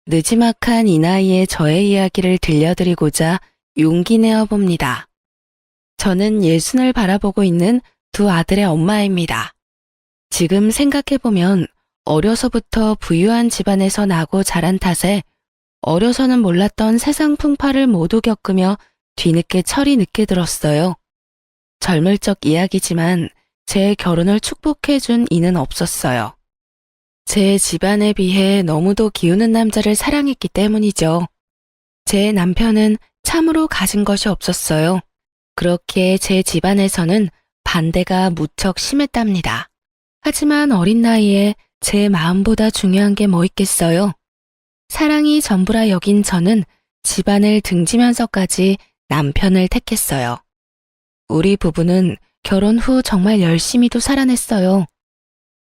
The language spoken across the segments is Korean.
느지막한 이 나이에 저의 이야기를 들려드리고자 용기 내어 봅니다. 저는 예순을 바라보고 있는 두 아들의 엄마입니다. 지금 생각해보면 어려서부터 부유한 집안에서 나고 자란 탓에 어려서는 몰랐던 세상 풍파를 모두 겪으며 뒤늦게 철이 늦게 들었어요. 젊을 적 이야기지만 제 결혼을 축복해준 이는 없었어요. 제 집안에 비해 너무도 기우는 남자를 사랑했기 때문이죠. 제 남편은 참으로 가진 것이 없었어요. 그렇기에 제 집안에서는 반대가 무척 심했답니다. 하지만 어린 나이에 제 마음보다 중요한 게 뭐 있겠어요? 사랑이 전부라 여긴 저는 집안을 등지면서까지 남편을 택했어요. 우리 부부는 결혼 후 정말 열심히도 살아냈어요.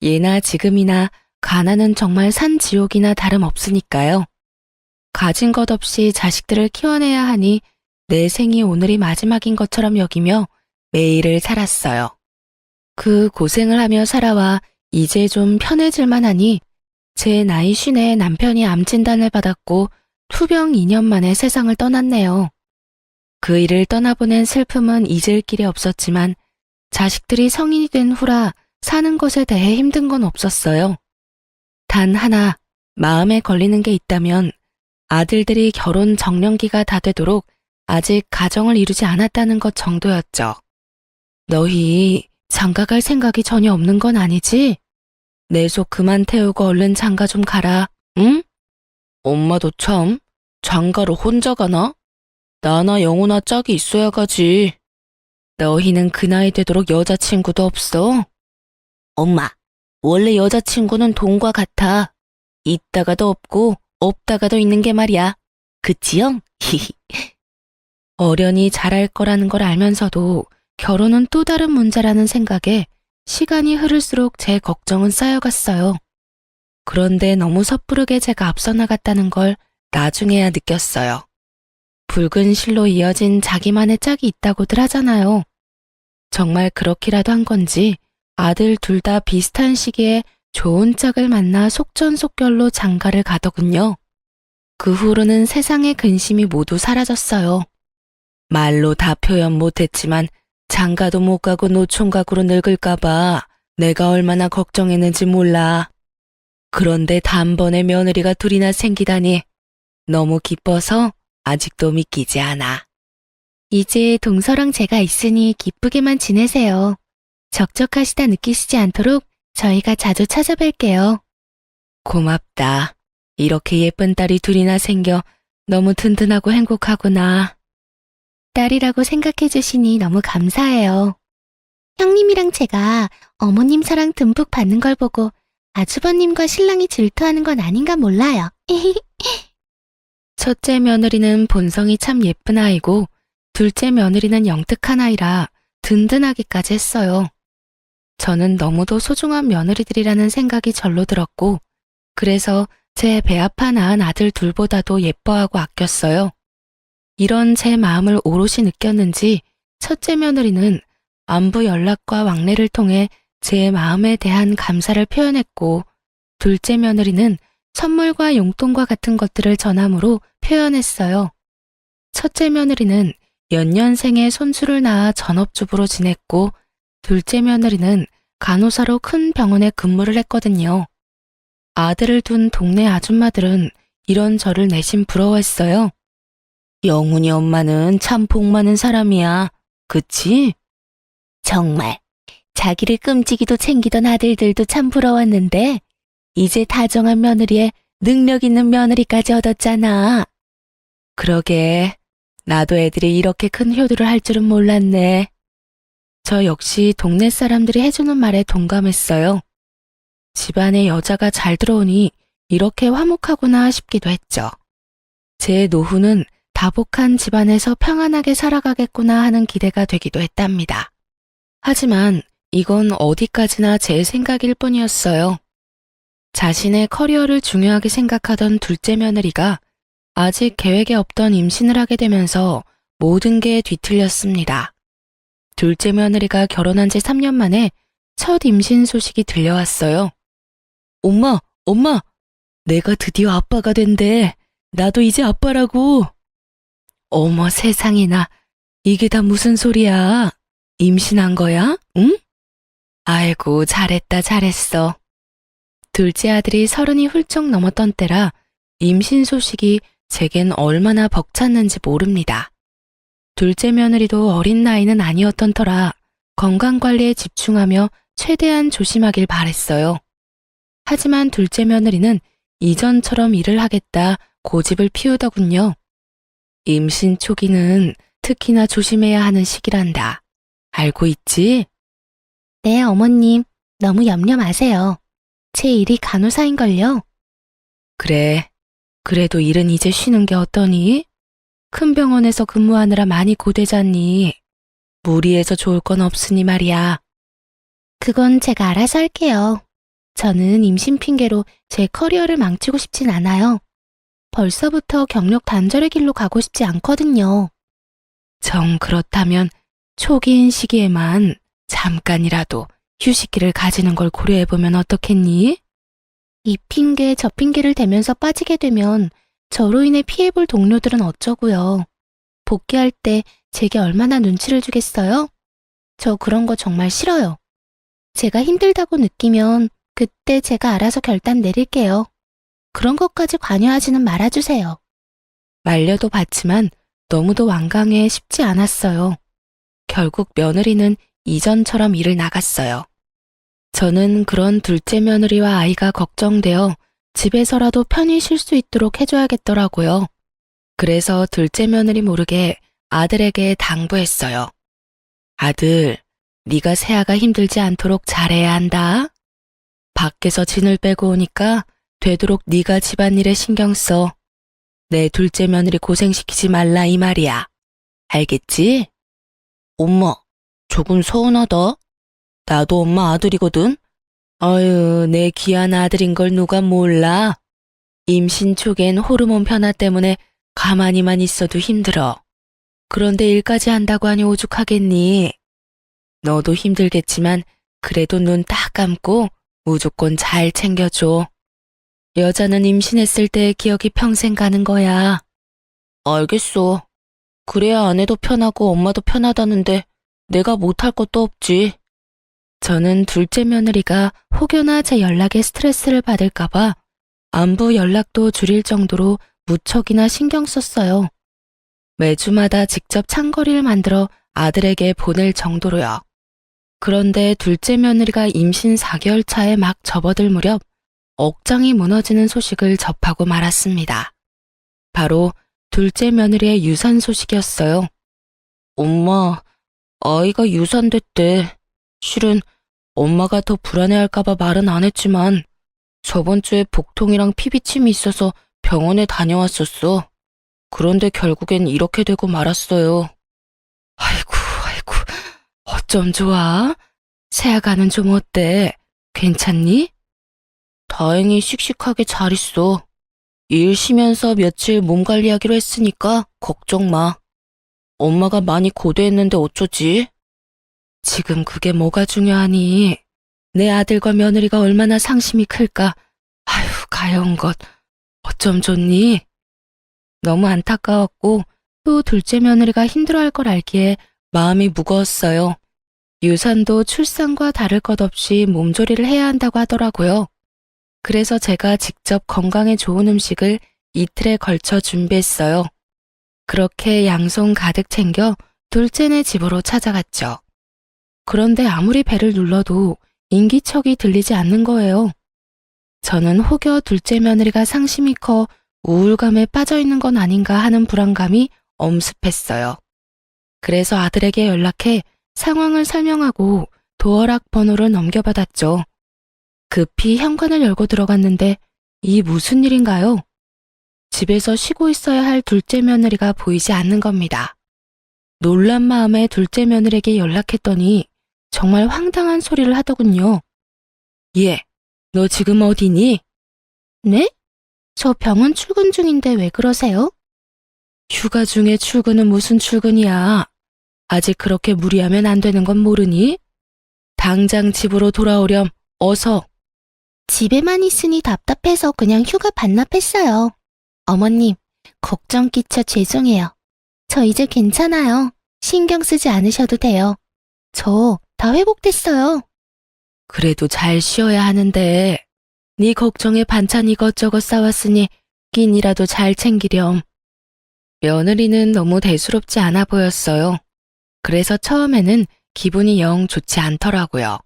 예나 지금이나 가난은 정말 산지옥이나 다름없으니까요. 가진 것 없이 자식들을 키워내야 하니 내 생이 오늘이 마지막인 것처럼 여기며 매일을 살았어요. 그 고생을 하며 살아와 이제 좀 편해질만 하니 제 나이 50에 남편이 암 진단을 받았고 투병 2년 만에 세상을 떠났네요. 그 일을 떠나보낸 슬픔은 잊을 길이 없었지만 자식들이 성인이 된 후라 사는 것에 대해 힘든 건 없었어요. 단 하나 마음에 걸리는 게 있다면 아들들이 결혼 정년기가 다 되도록 아직 가정을 이루지 않았다는 것 정도였죠. 너희 장가 갈 생각이 전혀 없는 건 아니지? 내 속 그만 태우고 얼른 장가 좀 가라, 응? 엄마도 참, 장가를 혼자 가나? 나나 영호나 짝이 있어야 가지. 너희는 그 나이 되도록 여자친구도 없어? 엄마, 원래 여자친구는 돈과 같아. 있다가도 없고 없다가도 있는 게 말이야. 그치요? 어련히 잘할 거라는 걸 알면서도 결혼은 또 다른 문제라는 생각에 시간이 흐를수록 제 걱정은 쌓여갔어요. 그런데 너무 섣부르게 제가 앞서 나갔다는 걸 나중에야 느꼈어요. 붉은 실로 이어진 자기만의 짝이 있다고들 하잖아요. 정말 그렇기라도 한 건지 아들 둘 다 비슷한 시기에 좋은 짝을 만나 속전속결로 장가를 가더군요. 그 후로는 세상의 근심이 모두 사라졌어요. 말로 다 표현 못했지만 장가도 못 가고 노총각으로 늙을까봐 내가 얼마나 걱정했는지 몰라. 그런데 단번에 며느리가 둘이나 생기다니 너무 기뻐서 아직도 믿기지 않아. 이제 동서랑 제가 있으니 기쁘게만 지내세요. 적적하시다 느끼시지 않도록 저희가 자주 찾아뵐게요. 고맙다. 이렇게 예쁜 딸이 둘이나 생겨 너무 든든하고 행복하구나. 딸이라고 생각해 주시니 너무 감사해요. 형님이랑 제가 어머님 사랑 듬뿍 받는 걸 보고 아주버님과 신랑이 질투하는 건 아닌가 몰라요. 첫째 며느리는 본성이 참 예쁜 아이고 둘째 며느리는 영특한 아이라 든든하기까지 했어요. 저는 너무도 소중한 며느리들이라는 생각이 절로 들었고 그래서 제 배 아파 낳은 아들 둘보다도 예뻐하고 아꼈어요. 이런 제 마음을 오롯이 느꼈는지 첫째 며느리는 안부 연락과 왕래를 통해 제 마음에 대한 감사를 표현했고 둘째 며느리는 선물과 용돈과 같은 것들을 전함으로 표현했어요. 첫째 며느리는 연년생에 손주를 낳아 전업주부로 지냈고 둘째 며느리는 간호사로 큰 병원에 근무를 했거든요. 아들을 둔 동네 아줌마들은 이런 저를 내심 부러워했어요. 영훈이 엄마는 참 복 많은 사람이야. 그치? 정말 자기를 끔찍이도 챙기던 아들들도 참 부러웠는데 이제 다정한 며느리에 능력 있는 며느리까지 얻었잖아. 그러게 나도 애들이 이렇게 큰 효도를 할 줄은 몰랐네. 저 역시 동네 사람들이 해주는 말에 동감했어요. 집안에 여자가 잘 들어오니 이렇게 화목하구나 싶기도 했죠. 제 노후는 다복한 집안에서 평안하게 살아가겠구나 하는 기대가 되기도 했답니다. 하지만 이건 어디까지나 제 생각일 뿐이었어요. 자신의 커리어를 중요하게 생각하던 둘째 며느리가 아직 계획에 없던 임신을 하게 되면서 모든 게 뒤틀렸습니다. 둘째 며느리가 결혼한 지 3년 만에 첫 임신 소식이 들려왔어요. 엄마, 내가 드디어 아빠가 된대. 나도 이제 아빠라고. 어머 세상에나. 이게 다 무슨 소리야? 임신한 거야? 응? 아이고 잘했다 잘했어. 둘째 아들이 30이 훌쩍 넘었던 때라 임신 소식이 제겐 얼마나 벅찼는지 모릅니다. 둘째 며느리도 어린 나이는 아니었던 터라 건강관리에 집중하며 최대한 조심하길 바랬어요. 하지만 둘째 며느리는 이전처럼 일을 하겠다 고집을 피우더군요. 임신 초기는 특히나 조심해야 하는 시기란다. 알고 있지? 네, 어머님. 너무 염려 마세요. 제 일이 간호사인걸요. 그래. 그래도 일은 이제 쉬는 게 어떠니? 큰 병원에서 근무하느라 많이 고되잖니. 무리해서 좋을 건 없으니 말이야. 그건 제가 알아서 할게요. 저는 임신 핑계로 제 커리어를 망치고 싶진 않아요. 벌써부터 경력 단절의 길로 가고 싶지 않거든요. 정 그렇다면 초기인 시기에만 잠깐이라도 휴식기를 가지는 걸 고려해보면 어떻겠니? 이 핑계 저 핑계를 대면서 빠지게 되면 저로 인해 피해볼 동료들은 어쩌고요. 복귀할 때 제게 얼마나 눈치를 주겠어요? 저 그런 거 정말 싫어요. 제가 힘들다고 느끼면 그때 제가 알아서 결단 내릴게요. 그런 것까지 관여하지는 말아주세요. 말려도 봤지만 너무도 완강해 쉽지 않았어요. 결국 며느리는 이전처럼 일을 나갔어요. 저는 그런 둘째 며느리와 아이가 걱정되어 집에서라도 편히 쉴 수 있도록 해줘야겠더라고요. 그래서 둘째 며느리 모르게 아들에게 당부했어요. 아들, 네가 세아가 힘들지 않도록 잘해야 한다. 밖에서 진을 빼고 오니까 되도록 네가 집안일에 신경 써. 내 둘째 며느리 고생시키지 말라 이 말이야. 알겠지? 엄마, 조금 서운하다. 나도 엄마 아들이거든. 어휴, 내 귀한 아들인 걸 누가 몰라. 임신 초기엔 호르몬 변화 때문에 가만히만 있어도 힘들어. 그런데 일까지 한다고 하니 오죽하겠니? 너도 힘들겠지만 그래도 눈 딱 감고 무조건 잘 챙겨줘. 여자는 임신했을 때의 기억이 평생 가는 거야. 알겠어. 그래야 아내도 편하고 엄마도 편하다는데 내가 못할 것도 없지. 저는 둘째 며느리가 혹여나 제 연락에 스트레스를 받을까봐 안부 연락도 줄일 정도로 무척이나 신경 썼어요. 매주마다 직접 창거리를 만들어 아들에게 보낼 정도로요. 그런데 둘째 며느리가 임신 4개월 차에 막 접어들 무렵 억장이 무너지는 소식을 접하고 말았습니다. 바로 둘째 며느리의 유산 소식이었어요. 엄마, 아이가 유산됐대. 실은 엄마가 더 불안해할까봐 말은 안 했지만 저번 주에 복통이랑 피비침이 있어서 병원에 다녀왔었어. 그런데 결국엔 이렇게 되고 말았어요. 아이고, 아이고, 어쩜 좋아? 세아가는 좀 어때? 괜찮니? 다행히 씩씩하게 잘 있어. 일 쉬면서 며칠 몸 관리하기로 했으니까 걱정 마. 엄마가 많이 고대했는데 어쩌지? 지금 그게 뭐가 중요하니? 내 아들과 며느리가 얼마나 상심이 클까? 아휴, 가여운 것. 어쩜 좋니? 너무 안타까웠고 또 둘째 며느리가 힘들어할 걸 알기에 마음이 무거웠어요. 유산도 출산과 다를 것 없이 몸조리를 해야 한다고 하더라고요. 그래서 제가 직접 건강에 좋은 음식을 이틀에 걸쳐 준비했어요. 그렇게 양손 가득 챙겨 둘째네 집으로 찾아갔죠. 그런데 아무리 배를 눌러도 인기척이 들리지 않는 거예요. 저는 혹여 둘째 며느리가 상심이 커 우울감에 빠져 있는 건 아닌가 하는 불안감이 엄습했어요. 그래서 아들에게 연락해 상황을 설명하고 도어락 번호를 넘겨받았죠. 급히 현관을 열고 들어갔는데 이 무슨 일인가요? 집에서 쉬고 있어야 할 둘째 며느리가 보이지 않는 겁니다. 놀란 마음에 둘째 며느리에게 연락했더니 정말 황당한 소리를 하더군요. 얘, 너 지금 어디니? 네? 저 병원 출근 중인데 왜 그러세요? 휴가 중에 출근은 무슨 출근이야. 아직 그렇게 무리하면 안 되는 건 모르니? 당장 집으로 돌아오렴, 어서. 집에만 있으니 답답해서 그냥 휴가 반납했어요. 어머님, 걱정 끼쳐 죄송해요. 저 이제 괜찮아요. 신경 쓰지 않으셔도 돼요. 저 다 회복됐어요. 그래도 잘 쉬어야 하는데. 네 걱정에 반찬 이것저것 싸왔으니 끼니라도 잘 챙기렴. 며느리는 너무 대수롭지 않아 보였어요. 그래서 처음에는 기분이 영 좋지 않더라고요.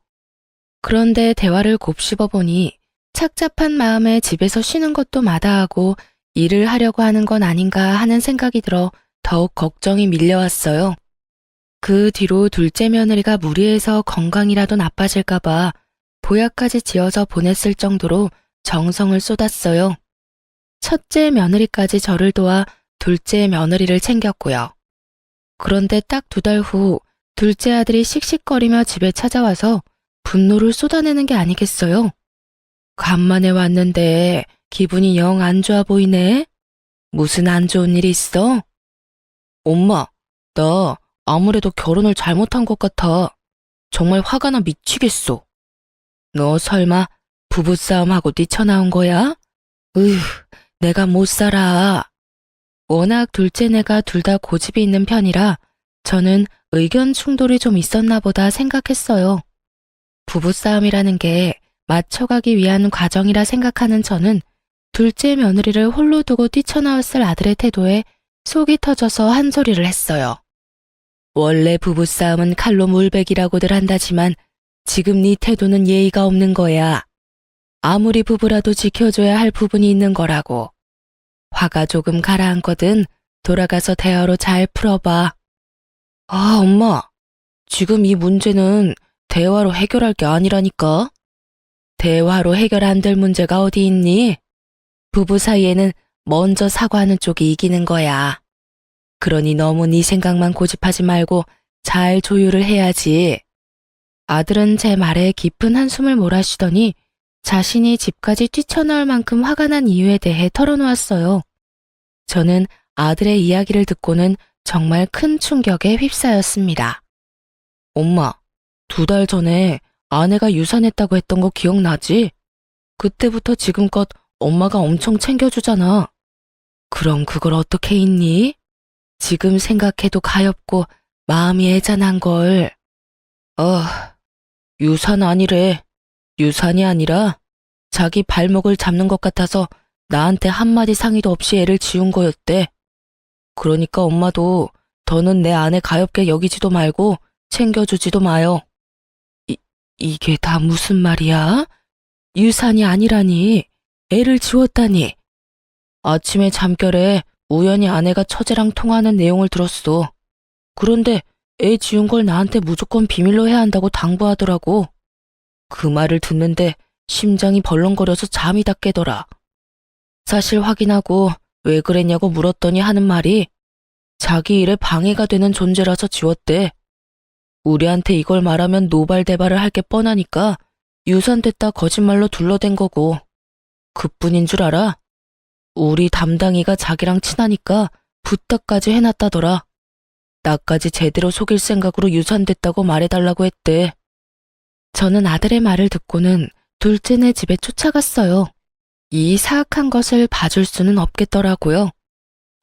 그런데 대화를 곱씹어 보니 착잡한 마음에 집에서 쉬는 것도 마다하고 일을 하려고 하는 건 아닌가 하는 생각이 들어 더욱 걱정이 밀려왔어요. 그 뒤로 둘째 며느리가 무리해서 건강이라도 나빠질까봐 보약까지 지어서 보냈을 정도로 정성을 쏟았어요. 첫째 며느리까지 저를 도와 둘째 며느리를 챙겼고요. 그런데 딱 2달 후 둘째 아들이 씩씩거리며 집에 찾아와서 분노를 쏟아내는 게 아니겠어요? 간만에 왔는데 기분이 영 안 좋아 보이네? 무슨 안 좋은 일 있어? 엄마, 나 아무래도 결혼을 잘못한 것 같아. 정말 화가 나 미치겠어. 너 설마 부부싸움하고 뛰쳐나온 거야? 으휴, 내가 못 살아. 워낙 둘째네가 둘 다 고집이 있는 편이라 저는 의견 충돌이 좀 있었나 보다 생각했어요. 부부싸움이라는 게 맞춰가기 위한 과정이라 생각하는 저는 둘째 며느리를 홀로 두고 뛰쳐나왔을 아들의 태도에 속이 터져서 한 소리를 했어요. 원래 부부싸움은 칼로 물베기라고들 한다지만 지금 네 태도는 예의가 없는 거야. 아무리 부부라도 지켜줘야 할 부분이 있는 거라고. 화가 조금 가라앉거든 돌아가서 대화로 잘 풀어봐. 아, 엄마. 지금 이 문제는 대화로 해결할 게 아니라니까. 대화로 해결 안 될 문제가 어디 있니? 부부 사이에는 먼저 사과하는 쪽이 이기는 거야. 그러니 너무 네 생각만 고집하지 말고 잘 조율을 해야지. 아들은 제 말에 깊은 한숨을 몰아쉬더니 자신이 집까지 뛰쳐나올 만큼 화가 난 이유에 대해 털어놓았어요. 저는 아들의 이야기를 듣고는 정말 큰 충격에 휩싸였습니다. 엄마, 2달 전에 아내가 유산했다고 했던 거 기억나지? 그때부터 지금껏 엄마가 엄청 챙겨주잖아. 그럼 그걸 어떻게 잊니? 지금 생각해도 가엾고 마음이 애잔한 걸. 유산 아니래. 유산이 아니라 자기 발목을 잡는 것 같아서 나한테 한마디 상의도 없이 애를 지운 거였대. 그러니까 엄마도 더는 내 아내 가엾게 여기지도 말고 챙겨주지도 마요. 이게 다 무슨 말이야? 유산이 아니라니. 애를 지웠다니. 아침에 잠결에 우연히 아내가 처제랑 통화하는 내용을 들었어. 그런데 애 지운 걸 나한테 무조건 비밀로 해야 한다고 당부하더라고. 그 말을 듣는데 심장이 벌렁거려서 잠이 다 깨더라. 사실 확인하고 왜 그랬냐고 물었더니 하는 말이 자기 일에 방해가 되는 존재라서 지웠대. 우리한테 이걸 말하면 노발대발을 할 게 뻔하니까 유산됐다 거짓말로 둘러댄 거고. 그뿐인 줄 알아? 우리 담당이가 자기랑 친하니까 부탁까지 해놨다더라. 나까지 제대로 속일 생각으로 유산됐다고 말해달라고 했대. 저는 아들의 말을 듣고는 둘째네 집에 쫓아갔어요. 이 사악한 것을 봐줄 수는 없겠더라고요.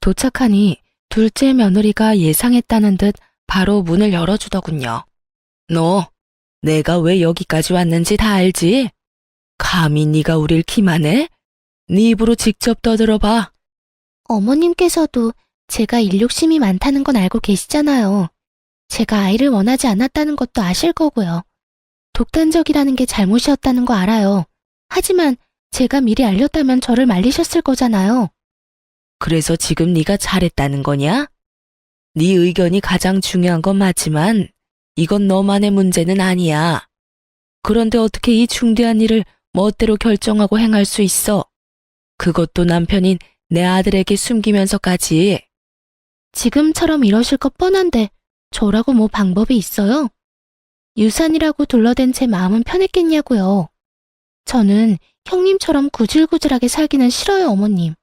도착하니 둘째 며느리가 예상했다는 듯 바로 문을 열어주더군요. 너, 내가 왜 여기까지 왔는지 다 알지? 감히 네가 우릴 기만해? 네 입으로 직접 떠들어봐. 어머님께서도 제가 일 욕심이 많다는 건 알고 계시잖아요. 제가 아이를 원하지 않았다는 것도 아실 거고요. 독단적이라는 게 잘못이었다는 거 알아요. 하지만 제가 미리 알렸다면 저를 말리셨을 거잖아요. 그래서 지금 네가 잘했다는 거냐? 네 의견이 가장 중요한 건 맞지만 이건 너만의 문제는 아니야. 그런데 어떻게 이 중대한 일을 멋대로 결정하고 행할 수 있어? 그것도 남편인 내 아들에게 숨기면서까지. 지금처럼 이러실 것 뻔한데 저라고 뭐 방법이 있어요? 유산이라고 둘러댄 제 마음은 편했겠냐고요. 저는 형님처럼 구질구질하게 살기는 싫어요, 어머님.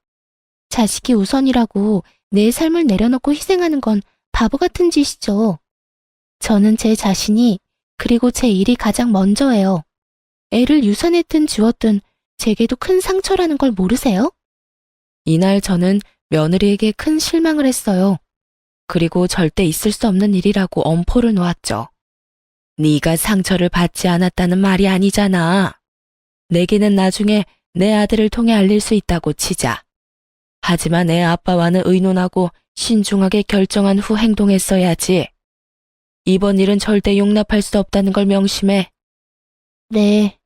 자식이 우선이라고 내 삶을 내려놓고 희생하는 건 바보 같은 짓이죠. 저는 제 자신이 그리고 제 일이 가장 먼저예요. 애를 유산했든 지웠든 제게도 큰 상처라는 걸 모르세요? 이날 저는 며느리에게 큰 실망을 했어요. 그리고 절대 있을 수 없는 일이라고 엄포를 놓았죠. 네가 상처를 받지 않았다는 말이 아니잖아. 내게는 나중에 내 아들을 통해 알릴 수 있다고 치자. 하지만 애 아빠와는 의논하고 신중하게 결정한 후 행동했어야지. 이번 일은 절대 용납할 수 없다는 걸 명심해. 네,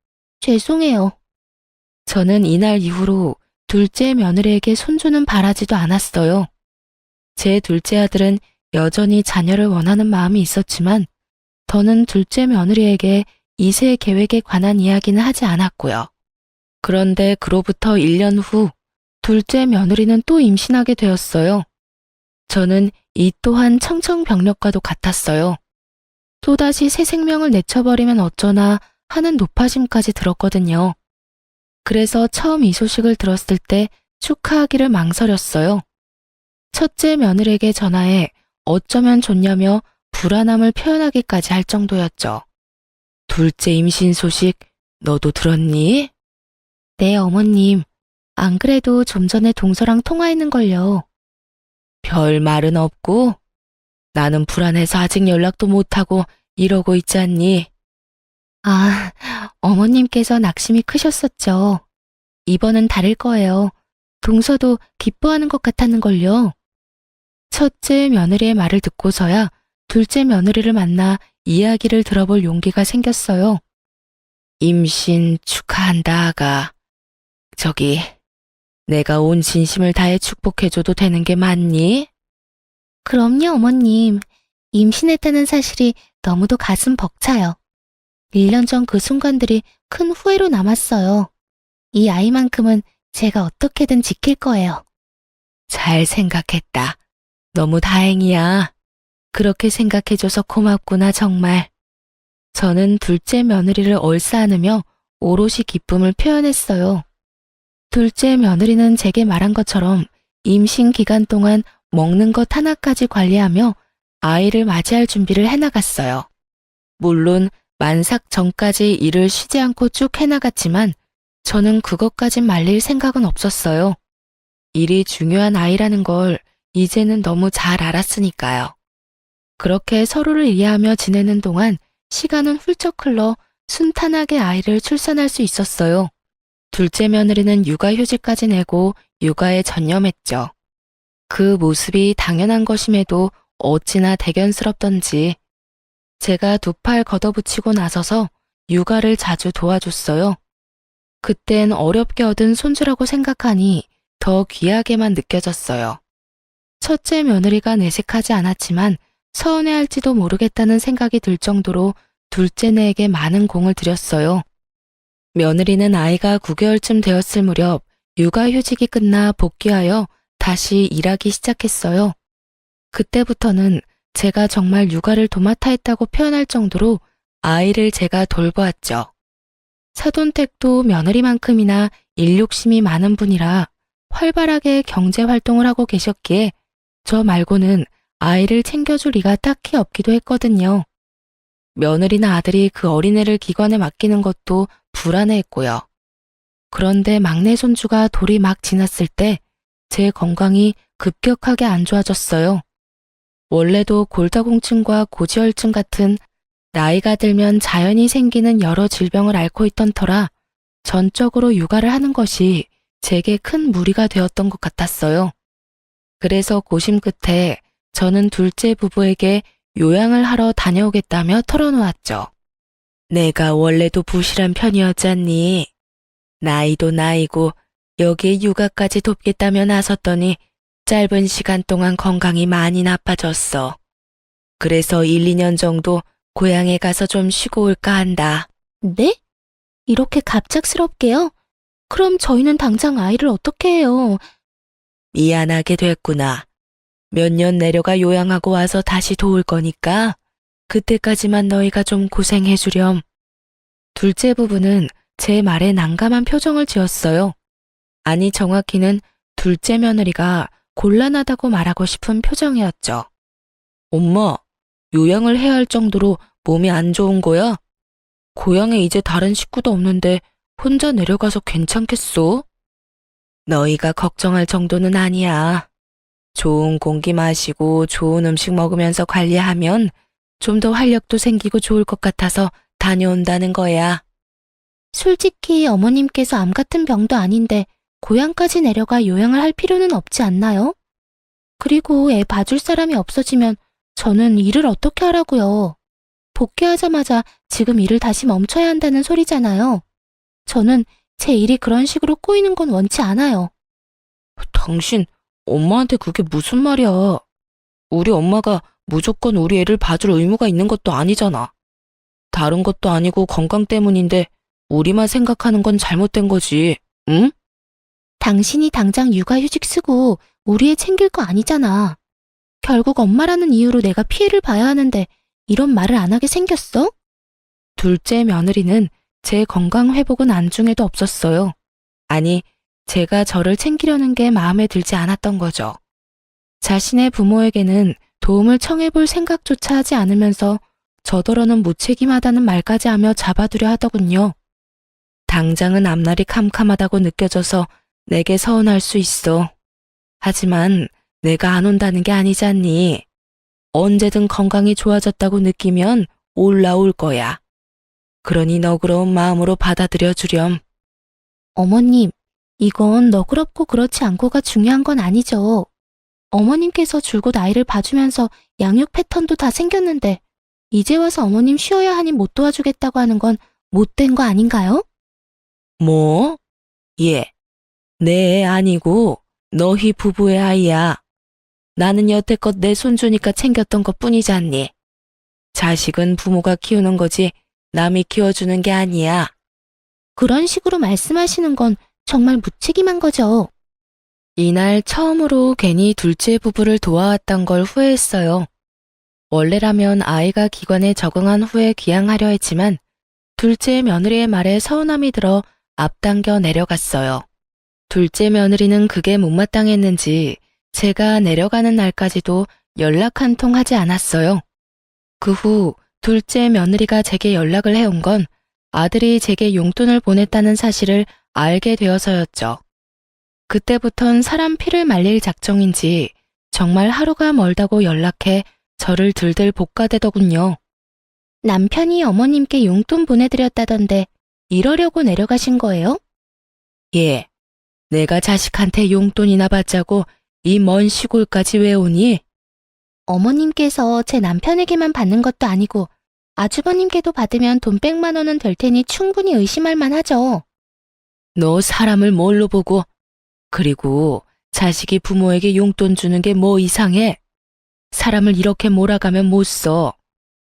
죄송해요. 저는 이날 이후로 둘째 며느리에게 손주는 바라지도 않았어요. 제 둘째 아들은 여전히 자녀를 원하는 마음이 있었지만 더는 둘째 며느리에게 이세 계획에 관한 이야기는 하지 않았고요. 그런데 그로부터 1년 후 둘째 며느리는 또 임신하게 되었어요. 저는 이 또한 청천벽력과도 같았어요. 또다시 새 생명을 내쳐버리면 어쩌나 하는 높아심까지 들었거든요. 그래서 처음 이 소식을 들었을 때 축하하기를 망설였어요. 첫째 며느리에게 전화해 어쩌면 좋냐며 불안함을 표현하기까지 할 정도였죠. 둘째 임신 소식 너도 들었니? 네, 어머님. 안 그래도 좀 전에 동서랑 통화했는걸요. 별 말은 없고? 나는 불안해서 아직 연락도 못하고 이러고 있지 않니? 아, 어머님께서 낙심이 크셨었죠. 이번은 다를 거예요. 동서도 기뻐하는 것 같았는걸요. 첫째 며느리의 말을 듣고서야 둘째 며느리를 만나 이야기를 들어볼 용기가 생겼어요. 임신 축하한다, 아가. 저기, 내가 온 진심을 다해 축복해줘도 되는 게 맞니? 그럼요, 어머님. 임신했다는 사실이 너무도 가슴 벅차요. 1년 전 그 순간들이 큰 후회로 남았어요. 이 아이만큼은 제가 어떻게든 지킬 거예요. 잘 생각했다. 너무 다행이야. 그렇게 생각해줘서 고맙구나, 정말. 저는 둘째 며느리를 얼싸안으며 오롯이 기쁨을 표현했어요. 둘째 며느리는 제게 말한 것처럼 임신 기간 동안 먹는 것 하나까지 관리하며 아이를 맞이할 준비를 해나갔어요. 물론 만삭 전까지 일을 쉬지 않고 쭉 해나갔지만 저는 그것까진 말릴 생각은 없었어요. 일이 중요한 아이라는 걸 이제는 너무 잘 알았으니까요. 그렇게 서로를 이해하며 지내는 동안 시간은 훌쩍 흘러 순탄하게 아이를 출산할 수 있었어요. 둘째 며느리는 육아휴직까지 내고 육아에 전념했죠. 그 모습이 당연한 것임에도 어찌나 대견스럽던지 제가 두 팔 걷어붙이고 나서서 육아를 자주 도와줬어요. 그땐 어렵게 얻은 손주라고 생각하니 더 귀하게만 느껴졌어요. 첫째 며느리가 내색하지 않았지만 서운해할지도 모르겠다는 생각이 들 정도로 둘째네에게 많은 공을 들였어요. 며느리는 아이가 9개월쯤 되었을 무렵 육아휴직이 끝나 복귀하여 다시 일하기 시작했어요. 그때부터는 제가 정말 육아를 도맡아 했다고 표현할 정도로 아이를 제가 돌보았죠. 사돈댁도 며느리만큼이나 일욕심이 많은 분이라 활발하게 경제활동을 하고 계셨기에 저 말고는 아이를 챙겨줄 리가 딱히 없기도 했거든요. 며느리나 아들이 그 어린애를 기관에 맡기는 것도 불안해했고요. 그런데 막내 손주가 돌이 막 지났을 때 제 건강이 급격하게 안 좋아졌어요. 원래도 골다공증과 고지혈증 같은 나이가 들면 자연히 생기는 여러 질병을 앓고 있던 터라 전적으로 육아를 하는 것이 제게 큰 무리가 되었던 것 같았어요. 그래서 고심 끝에 저는 둘째 부부에게 요양을 하러 다녀오겠다며 털어놓았죠. 내가 원래도 부실한 편이었잖니. 나이도 나이고 여기에 육아까지 돕겠다며 나섰더니 짧은 시간 동안 건강이 많이 나빠졌어. 그래서 1, 2년 정도 고향에 가서 좀 쉬고 올까 한다. 네? 이렇게 갑작스럽게요? 그럼 저희는 당장 아이를 어떻게 해요? 미안하게 됐구나. 몇 년 내려가 요양하고 와서 다시 도울 거니까 그때까지만 너희가 좀 고생해 주렴. 둘째 부부는 제 말에 난감한 표정을 지었어요. 아니 정확히는 둘째 며느리가 곤란하다고 말하고 싶은 표정이었죠. 엄마, 요양을 해야 할 정도로 몸이 안 좋은 거야? 고향에 이제 다른 식구도 없는데 혼자 내려가서 괜찮겠어? 너희가 걱정할 정도는 아니야. 좋은 공기 마시고 좋은 음식 먹으면서 관리하면 좀 더 활력도 생기고 좋을 것 같아서 다녀온다는 거야. 솔직히 어머님께서 암 같은 병도 아닌데 고향까지 내려가 요양을 할 필요는 없지 않나요? 그리고 애 봐줄 사람이 없어지면 저는 일을 어떻게 하라고요? 복귀하자마자 지금 일을 다시 멈춰야 한다는 소리잖아요. 저는 제 일이 그런 식으로 꼬이는 건 원치 않아요. 당신 엄마한테 그게 무슨 말이야. 우리 엄마가 무조건 우리 애를 봐줄 의무가 있는 것도 아니잖아. 다른 것도 아니고 건강 때문인데 우리만 생각하는 건 잘못된 거지, 응? 당신이 당장 육아휴직 쓰고 우리 애 챙길 거 아니잖아. 결국 엄마라는 이유로 내가 피해를 봐야 하는데 이런 말을 안 하게 생겼어? 둘째 며느리는 제 건강 회복은 안중에도 없었어요. 아니, 제가 저를 챙기려는 게 마음에 들지 않았던 거죠. 자신의 부모에게는 도움을 청해볼 생각조차 하지 않으면서 저더러는 무책임하다는 말까지 하며 잡아두려 하더군요. 당장은 앞날이 캄캄하다고 느껴져서 내게 서운할 수 있어. 하지만 내가 안 온다는 게 아니잖니. 언제든 건강이 좋아졌다고 느끼면 올라올 거야. 그러니 너그러운 마음으로 받아들여 주렴. 어머님, 이건 너그럽고 그렇지 않고가 중요한 건 아니죠. 어머님께서 줄곧 아이를 봐주면서 양육 패턴도 다 생겼는데 이제 와서 어머님 쉬어야 하니 못 도와주겠다고 하는 건 못된 거 아닌가요? 뭐? 예. 내 애 아니고 너희 부부의 아이야. 나는 여태껏 내 손주니까 챙겼던 것 뿐이잖니. 자식은 부모가 키우는 거지 남이 키워주는 게 아니야. 그런 식으로 말씀하시는 건 정말 무책임한 거죠. 이날 처음으로 괜히 둘째 부부를 도와왔던 걸 후회했어요. 원래라면 아이가 기관에 적응한 후에 귀향하려 했지만 둘째 며느리의 말에 서운함이 들어 앞당겨 내려갔어요. 둘째 며느리는 그게 못마땅했는지 제가 내려가는 날까지도 연락 한 통 하지 않았어요. 그 후 둘째 며느리가 제게 연락을 해온 건 아들이 제게 용돈을 보냈다는 사실을 알게 되어서였죠. 그때부턴 사람 피를 말릴 작정인지 정말 하루가 멀다고 연락해 저를 들들 볶아대더군요. 남편이 어머님께 용돈 보내드렸다던데 이러려고 내려가신 거예요? 예, 내가 자식한테 용돈이나 받자고 이 먼 시골까지 왜 오니? 어머님께서 제 남편에게만 받는 것도 아니고 아주버님께도 받으면 돈 100만 원은 될 테니 충분히 의심할 만하죠. 너 사람을 뭘로 보고? 그리고 자식이 부모에게 용돈 주는 게 뭐 이상해? 사람을 이렇게 몰아가면 못 써.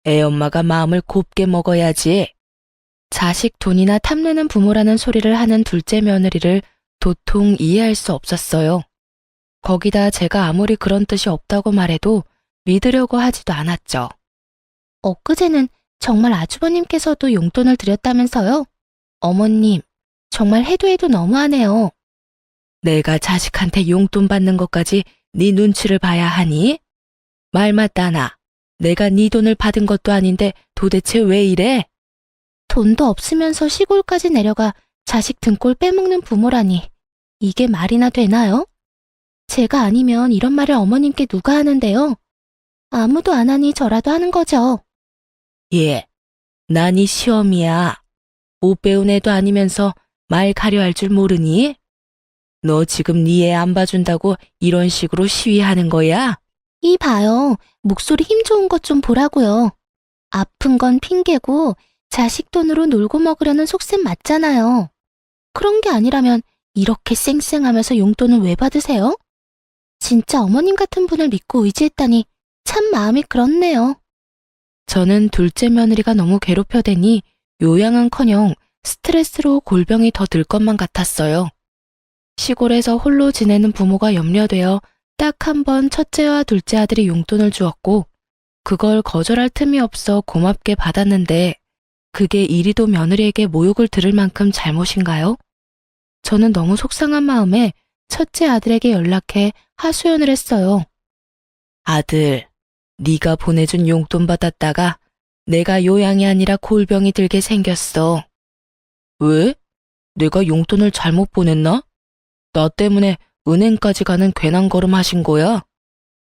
애 엄마가 마음을 곱게 먹어야지. 자식 돈이나 탐내는 부모라는 소리를 하는 둘째 며느리를 도통 이해할 수 없었어요. 거기다 제가 아무리 그런 뜻이 없다고 말해도 믿으려고 하지도 않았죠. 엊그제는 정말 아주버님께서도 용돈을 드렸다면서요? 어머님, 정말 해도 해도 너무하네요. 내가 자식한테 용돈 받는 것까지 네 눈치를 봐야 하니? 말 맞다나. 내가 네 돈을 받은 것도 아닌데 도대체 왜 이래? 돈도 없으면서 시골까지 내려가 자식 등골 빼먹는 부모라니. 이게 말이나 되나요? 제가 아니면 이런 말을 어머님께 누가 하는데요? 아무도 안 하니 저라도 하는 거죠. 예, 난이 시험이야. 못 배운 애도 아니면서 말 가려 할 줄 모르니? 너 지금 네 애 안 봐준다고 이런 식으로 시위하는 거야? 이 봐요. 목소리 힘 좋은 것 좀 보라고요. 아픈 건 핑계고 자식 돈으로 놀고 먹으려는 속셈 맞잖아요. 그런 게 아니라면 이렇게 쌩쌩하면서 용돈을 왜 받으세요? 진짜 어머님 같은 분을 믿고 의지했다니 참 마음이 그렇네요. 저는 둘째 며느리가 너무 괴롭혀대니 요양은커녕 스트레스로 골병이 더 들 것만 같았어요. 시골에서 홀로 지내는 부모가 염려되어 딱 한 번 첫째와 둘째 아들이 용돈을 주었고 그걸 거절할 틈이 없어 고맙게 받았는데 그게 이리도 며느리에게 모욕을 들을 만큼 잘못인가요? 저는 너무 속상한 마음에 첫째 아들에게 연락해 하소연을 했어요. 아들, 네가 보내준 용돈 받았다가 내가 요양이 아니라 골병이 들게 생겼어. 왜? 내가 용돈을 잘못 보냈나? 나 때문에 은행까지 가는 괜한 걸음 하신 거야?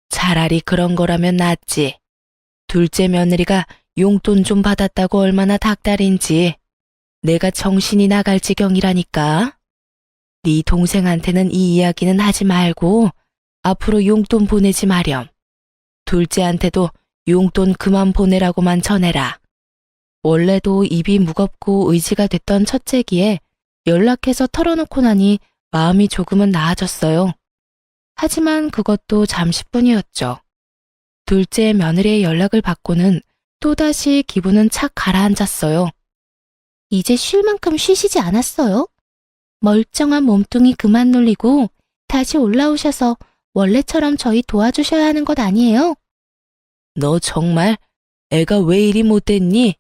차라리 그런 거라면 낫지. 둘째 며느리가 용돈 좀 받았다고 얼마나 닥달인지 내가 정신이 나갈 지경이라니까. 네 동생한테는 이 이야기는 하지 말고 앞으로 용돈 보내지 마렴. 둘째한테도 용돈 그만 보내라고만 전해라. 원래도 입이 무겁고 의지가 됐던 첫째기에 연락해서 털어놓고 나니 마음이 조금은 나아졌어요. 하지만 그것도 잠시뿐이었죠. 둘째 며느리의 연락을 받고는 또다시 기분은 착 가라앉았어요. 이제 쉴 만큼 쉬시지 않았어요? 멀쩡한 몸뚱이 그만 놀리고 다시 올라오셔서 원래처럼 저희 도와주셔야 하는 것 아니에요? 너 정말 애가 왜 이리 못됐니?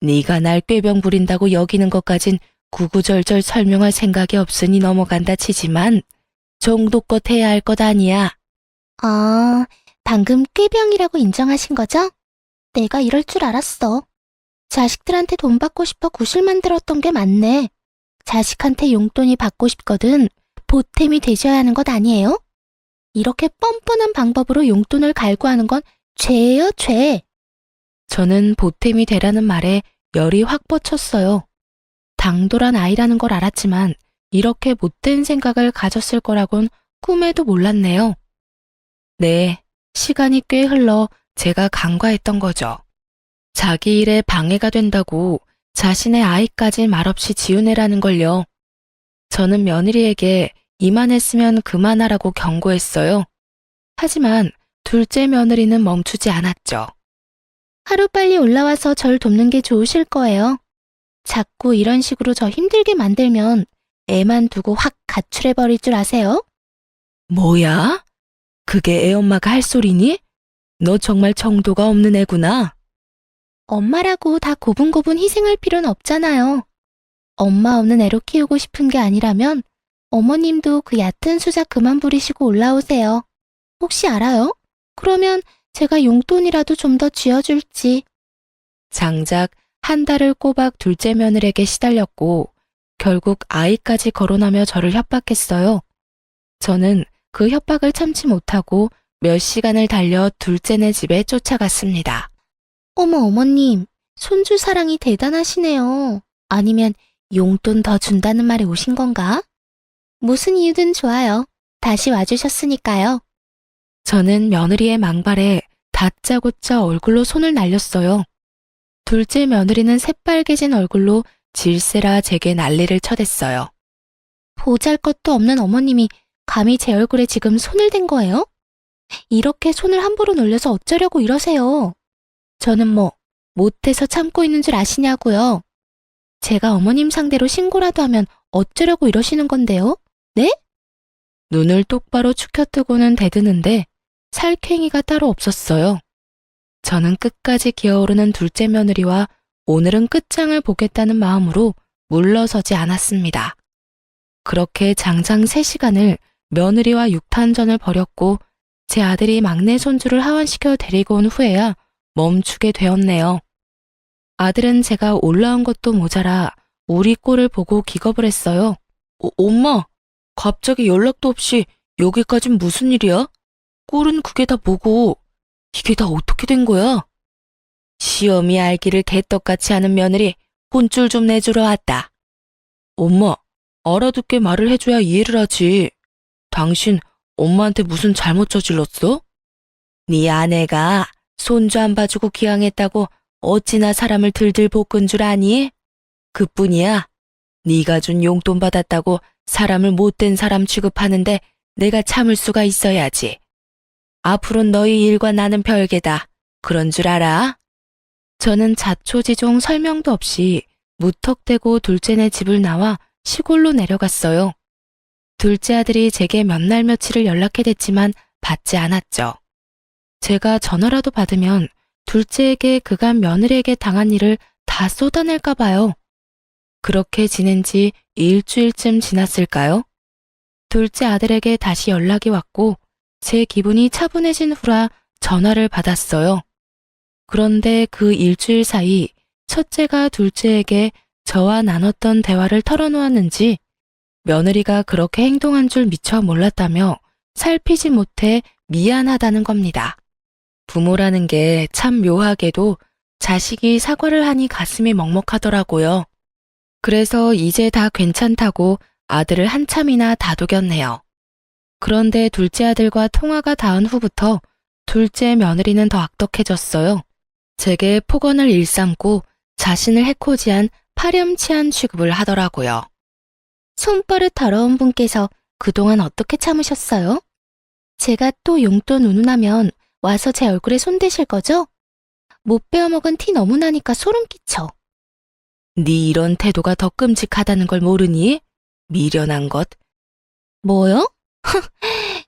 네가 날 꾀병 부린다고 여기는 것까진 구구절절 설명할 생각이 없으니 넘어간다 치지만 정도껏 해야 할 것 아니야. 아, 방금 꾀병이라고 인정하신 거죠? 내가 이럴 줄 알았어. 자식들한테 돈 받고 싶어 구실 만들었던 게 맞네. 자식한테 용돈이 받고 싶거든 보탬이 되셔야 하는 것 아니에요? 이렇게 뻔뻔한 방법으로 용돈을 갈구하는 건 죄예요, 죄. 저는 보탬이 되라는 말에 열이 확 뻗쳤어요. 당돌한 아이라는 걸 알았지만 이렇게 못된 생각을 가졌을 거라곤 꿈에도 몰랐네요. 네, 시간이 꽤 흘러 제가 간과했던 거죠. 자기 일에 방해가 된다고 자신의 아이까지 말없이 지우내라는 걸요. 저는 며느리에게 이만했으면 그만하라고 경고했어요. 하지만 둘째 며느리는 멈추지 않았죠. 하루빨리 올라와서 절 돕는 게 좋으실 거예요. 자꾸 이런 식으로 저 힘들게 만들면 애만 두고 확 가출해버릴 줄 아세요? 뭐야? 그게 애엄마가 할 소리니? 너 정말 정도가 없는 애구나. 엄마라고 다 고분고분 희생할 필요는 없잖아요. 엄마 없는 애로 키우고 싶은 게 아니라면 어머님도 그 얕은 수작 그만 부리시고 올라오세요. 혹시 알아요? 그러면 제가 용돈이라도 좀 더 쥐어줄지. 장작 한 달을 꼬박 둘째 며느리에게 시달렸고 결국 아이까지 거론하며 저를 협박했어요. 저는 그 협박을 참지 못하고 몇 시간을 달려 둘째네 집에 쫓아갔습니다. 어머 어머님, 손주 사랑이 대단하시네요. 아니면 용돈 더 준다는 말에 오신 건가? 무슨 이유든 좋아요. 다시 와주셨으니까요. 저는 며느리의 망발에 다짜고짜 얼굴로 손을 날렸어요. 둘째 며느리는 새빨개진 얼굴로 질세라 제게 난리를 쳐댔어요. 보잘것도 없는 어머님이 감히 제 얼굴에 지금 손을 댄 거예요? 이렇게 손을 함부로 놀려서 어쩌려고 이러세요? 저는 뭐 못해서 참고 있는 줄 아시냐고요? 제가 어머님 상대로 신고라도 하면 어쩌려고 이러시는 건데요? 네? 눈을 똑바로 축혀뜨고는 대드는데 살쾡이가 따로 없었어요. 저는 끝까지 기어오르는 둘째 며느리와 오늘은 끝장을 보겠다는 마음으로 물러서지 않았습니다. 그렇게 장장 3시간을 며느리와 육탄전을 벌였고 제 아들이 막내 손주를 하원시켜 데리고 온 후에야 멈추게 되었네요. 아들은 제가 올라온 것도 모자라 우리 꼴을 보고 기겁을 했어요. 엄마, 갑자기 연락도 없이 여기까진 무슨 일이야? 꼴은 그게 다 뭐고 이게 다 어떻게 된 거야? 시험이 알기를 개떡같이 하는 며느리 혼쭐 좀 내주러 왔다. 엄마, 알아듣게 말을 해줘야 이해를 하지. 당신 엄마한테 무슨 잘못 저질렀어? 네 아내가 손주 안 봐주고 기양했다고 어찌나 사람을 들들 볶은 줄 아니? 그뿐이야. 네가 준 용돈 받았다고 사람을 못된 사람 취급하는데 내가 참을 수가 있어야지. 앞으로는 너희 일과 나는 별개다. 그런 줄 알아? 저는 자초지종 설명도 없이 무턱대고 둘째네 집을 나와 시골로 내려갔어요. 둘째 아들이 제게 몇 날 며칠을 연락해댔지만 받지 않았죠. 제가 전화라도 받으면 둘째에게 그간 며느리에게 당한 일을 다 쏟아낼까 봐요. 그렇게 지낸 지 일주일쯤 지났을까요? 둘째 아들에게 다시 연락이 왔고 제 기분이 차분해진 후라 전화를 받았어요. 그런데 그 일주일 사이 첫째가 둘째에게 저와 나눴던 대화를 털어놓았는지 며느리가 그렇게 행동한 줄 미처 몰랐다며 살피지 못해 미안하다는 겁니다. 부모라는 게 참 묘하게도 자식이 사과를 하니 가슴이 먹먹하더라고요. 그래서 이제 다 괜찮다고 아들을 한참이나 다독였네요. 그런데 둘째 아들과 통화가 닿은 후부터 둘째 며느리는 더 악독해졌어요. 제게 폭언을 일삼고 자신을 해코지한 파렴치한 취급을 하더라고요. 손버릇 더러운 분께서 그동안 어떻게 참으셨어요? 제가 또 용돈 운운하면 와서 제 얼굴에 손대실 거죠? 못 베어먹은 티 너무 나니까 소름 끼쳐. 네 이런 태도가 더 끔찍하다는 걸 모르니? 미련한 것. 뭐요?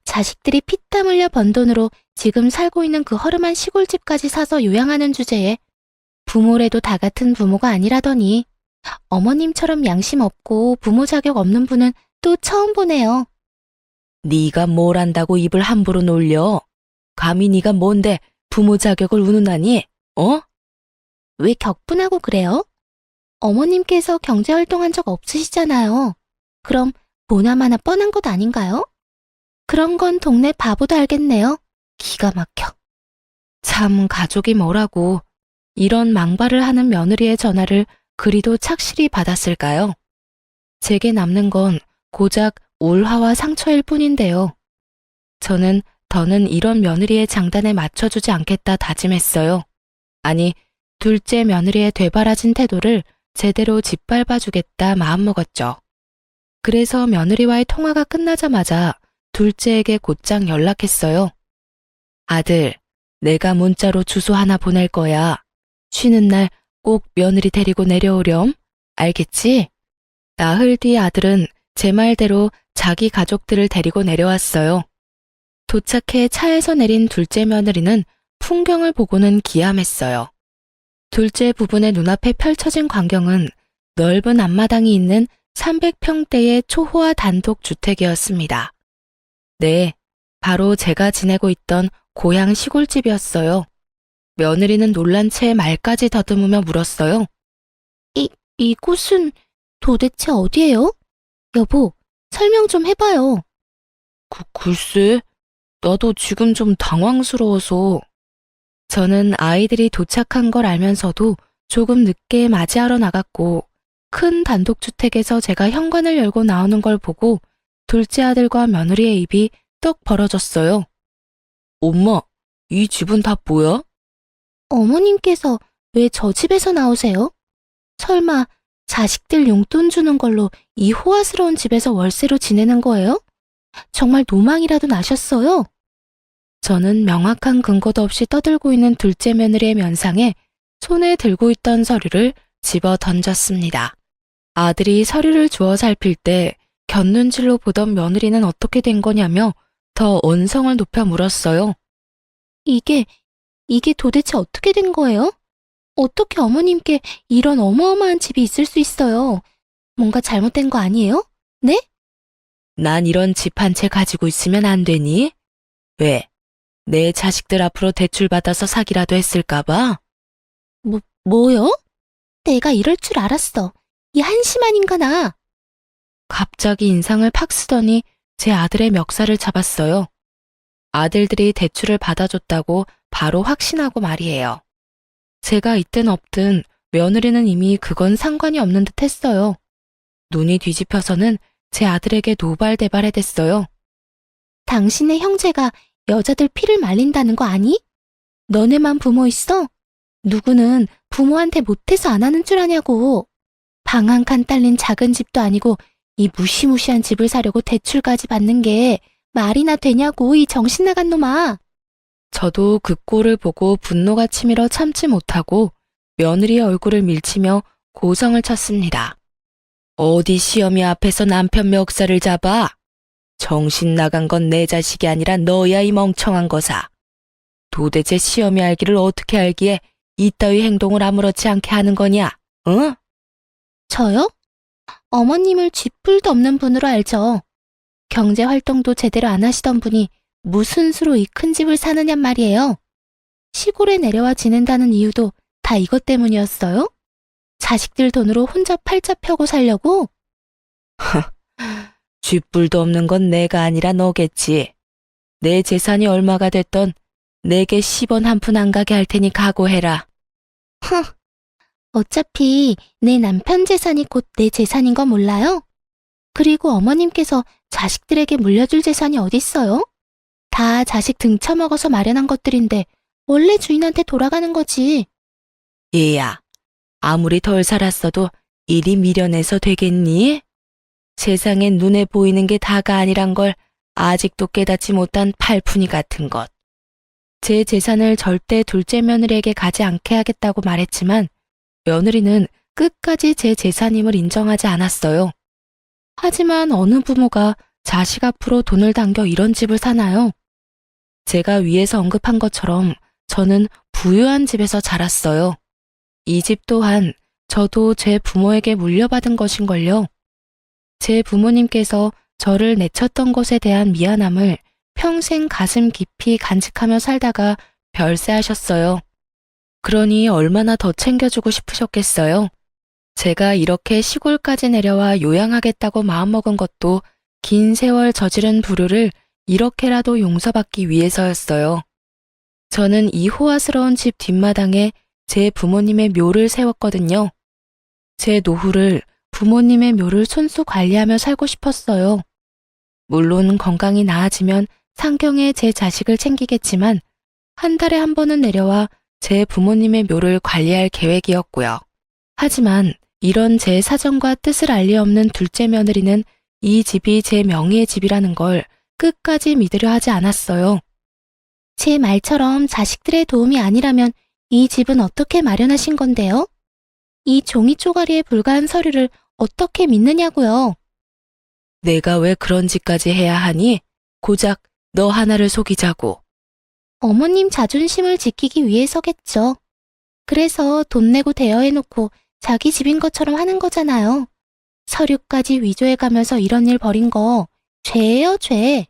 자식들이 피땀 흘려 번 돈으로 지금 살고 있는 그 허름한 시골집까지 사서 요양하는 주제에 부모래도 다 같은 부모가 아니라더니 어머님처럼 양심 없고 부모 자격 없는 분은 또 처음 보네요. 네가 뭘 안다고 입을 함부로 놀려? 감히 네가 뭔데 부모 자격을 운운하니? 어? 왜 격분하고 그래요? 어머님께서 경제활동한 적 없으시잖아요. 그럼 보나마나 뻔한 것 아닌가요? 그런 건 동네 바보도 알겠네요. 기가 막혀. 참 가족이 뭐라고 이런 망발을 하는 며느리의 전화를 그리도 착실히 받았을까요? 제게 남는 건 고작 울화와 상처일 뿐인데요. 저는 더는 이런 며느리의 장단에 맞춰주지 않겠다 다짐했어요. 아니, 둘째 며느리의 되바라진 태도를 제대로 짓밟아주겠다 마음먹었죠. 그래서 며느리와의 통화가 끝나자마자 둘째에게 곧장 연락했어요. 아들, 내가 문자로 주소 하나 보낼 거야. 쉬는 날 꼭 며느리 데리고 내려오렴. 알겠지? 나흘 뒤 아들은 제 말대로 자기 가족들을 데리고 내려왔어요. 도착해 차에서 내린 둘째 며느리는 풍경을 보고는 기함했어요. 둘째 부부의 눈앞에 펼쳐진 광경은 넓은 앞마당이 있는 300평대의 초호화 단독 주택이었습니다. 네, 바로 제가 지내고 있던 고향 시골집이었어요. 며느리는 놀란 채 말까지 더듬으며 물었어요. 이곳은 도대체 어디예요? 여보, 설명 좀 해봐요. 글쎄, 나도 지금 좀 당황스러워서. 저는 아이들이 도착한 걸 알면서도 조금 늦게 맞이하러 나갔고 큰 단독주택에서 제가 현관을 열고 나오는 걸 보고 둘째 아들과 며느리의 입이 떡 벌어졌어요. 엄마, 이 집은 다 뭐야? 어머님께서 왜 저 집에서 나오세요? 설마 자식들 용돈 주는 걸로 이 호화스러운 집에서 월세로 지내는 거예요? 정말 노망이라도 나셨어요? 저는 명확한 근거도 없이 떠들고 있는 둘째 며느리의 면상에 손에 들고 있던 서류를 집어 던졌습니다. 아들이 서류를 주워 살필 때 곁눈질로 보던 며느리는 어떻게 된 거냐며 더 언성을 높여 물었어요. 이게 도대체 어떻게 된 거예요? 어떻게 어머님께 이런 어마어마한 집이 있을 수 있어요? 뭔가 잘못된 거 아니에요? 네? 난 이런 집 한 채 가지고 있으면 안 되니? 왜? 내 자식들 앞으로 대출받아서 사기라도 했을까봐? 뭐요? 내가 이럴 줄 알았어. 이 한심한 인간아. 갑자기 인상을 팍 쓰더니 제 아들의 멱살을 잡았어요. 아들들이 대출을 받아줬다고 바로 확신하고 말이에요. 제가 있든 없든 며느리는 이미 그건 상관이 없는 듯 했어요. 눈이 뒤집혀서는 제 아들에게 노발대발해댔어요. 당신의 형제가 여자들 피를 말린다는 거 아니? 너네만 부모 있어? 누구는 부모한테 못해서 안 하는 줄 아냐고. 방 한 칸 딸린 작은 집도 아니고 이 무시무시한 집을 사려고 대출까지 받는 게 말이나 되냐고, 이 정신 나간 놈아. 저도 그 꼴을 보고 분노가 치밀어 참지 못하고 며느리의 얼굴을 밀치며 고성을 쳤습니다. 어디 시어미 앞에서 남편 멱살을 잡아? 정신 나간 건 내 자식이 아니라 너야, 이 멍청한 거사. 도대체 시어미 알기를 어떻게 알기에 이따위 행동을 아무렇지 않게 하는 거냐? 응? 저요? 어머님을 쥐뿔도 없는 분으로 알죠. 경제활동도 제대로 안 하시던 분이 무슨 수로 이 큰 집을 사느냔 말이에요. 시골에 내려와 지낸다는 이유도 다 이것 때문이었어요? 자식들 돈으로 혼자 팔자 펴고 살려고? 쥐뿔도 없는 건 내가 아니라 너겠지. 내 재산이 얼마가 됐던 내게 10원 한 푼 안 가게 할 테니 각오해라. 어차피 내 남편 재산이 곧 내 재산인 거 몰라요? 그리고 어머님께서 자식들에게 물려줄 재산이 어딨어요? 다 자식 등쳐먹어서 마련한 것들인데 원래 주인한테 돌아가는 거지. 얘야, 아무리 덜 살았어도 이리 미련해서 되겠니? 세상엔 눈에 보이는 게 다가 아니란 걸 아직도 깨닫지 못한 팔푼이 같은 것. 제 재산을 절대 둘째 며느리에게 가지 않게 하겠다고 말했지만 며느리는 끝까지 제 재산임을 인정하지 않았어요. 하지만 어느 부모가 자식 앞으로 돈을 당겨 이런 집을 사나요? 제가 위에서 언급한 것처럼 저는 부유한 집에서 자랐어요. 이 집 또한 저도 제 부모에게 물려받은 것인걸요. 제 부모님께서 저를 내쳤던 것에 대한 미안함을 평생 가슴 깊이 간직하며 살다가 별세하셨어요. 그러니 얼마나 더 챙겨주고 싶으셨겠어요. 제가 이렇게 시골까지 내려와 요양하겠다고 마음먹은 것도 긴 세월 저지른 불효를 이렇게라도 용서받기 위해서였어요. 저는 이 호화스러운 집 뒷마당에 제 부모님의 묘를 세웠거든요. 제 노후를 부모님의 묘를 손수 관리하며 살고 싶었어요. 물론 건강이 나아지면 상경에 제 자식을 챙기겠지만 한 달에 한 번은 내려와 제 부모님의 묘를 관리할 계획이었고요. 하지만 이런 제 사정과 뜻을 알 리 없는 둘째 며느리는 이 집이 제 명의의 집이라는 걸 끝까지 믿으려 하지 않았어요. 제 말처럼 자식들의 도움이 아니라면 이 집은 어떻게 마련하신 건데요? 이 종이 쪼가리에 불과한 서류를 어떻게 믿느냐고요? 내가 왜 그런 짓까지 해야 하니? 고작 너 하나를 속이자고. 어머님 자존심을 지키기 위해서겠죠. 그래서 돈 내고 대여해놓고 자기 집인 것처럼 하는 거잖아요. 서류까지 위조해가면서 이런 일 벌인 거 죄예요, 죄.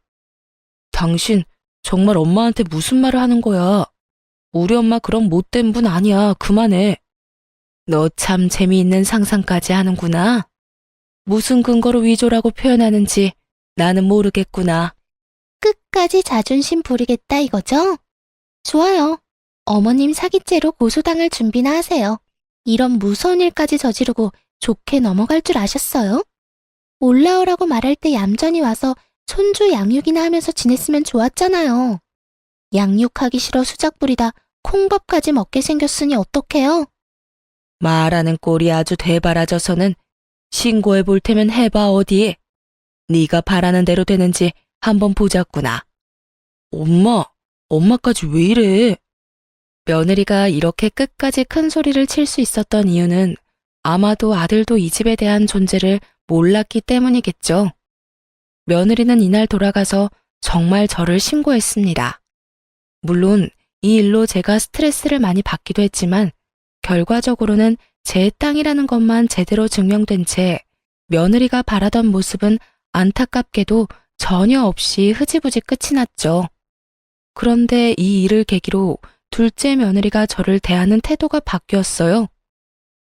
당신 정말 엄마한테 무슨 말을 하는 거야? 우리 엄마 그런 못된 분 아니야. 그만해. 너 참 재미있는 상상까지 하는구나. 무슨 근거로 위조라고 표현하는지 나는 모르겠구나. 끝까지 자존심 부리겠다 이거죠? 좋아요. 어머님 사기죄로 고소당할 준비나 하세요. 이런 무서운 일까지 저지르고 좋게 넘어갈 줄 아셨어요? 올라오라고 말할 때 얌전히 와서 손주 양육이나 하면서 지냈으면 좋았잖아요. 양육하기 싫어 수작 부리다 콩밥까지 먹게 생겼으니 어떡해요? 말하는 꼴이 아주 되바라져서는 신고해 볼 테면 해봐 어디. 네가 바라는 대로 되는지 한번 보자꾸나. 엄마까지 왜 이래? 며느리가 이렇게 끝까지 큰 소리를 칠 수 있었던 이유는 아마도 아들도 이 집에 대한 존재를 몰랐기 때문이겠죠. 며느리는 이날 돌아가서 정말 저를 신고했습니다. 물론 이 일로 제가 스트레스를 많이 받기도 했지만 결과적으로는 제 땅이라는 것만 제대로 증명된 채 며느리가 바라던 모습은 안타깝게도 전혀 없이 흐지부지 끝이 났죠. 그런데 이 일을 계기로 둘째 며느리가 저를 대하는 태도가 바뀌었어요.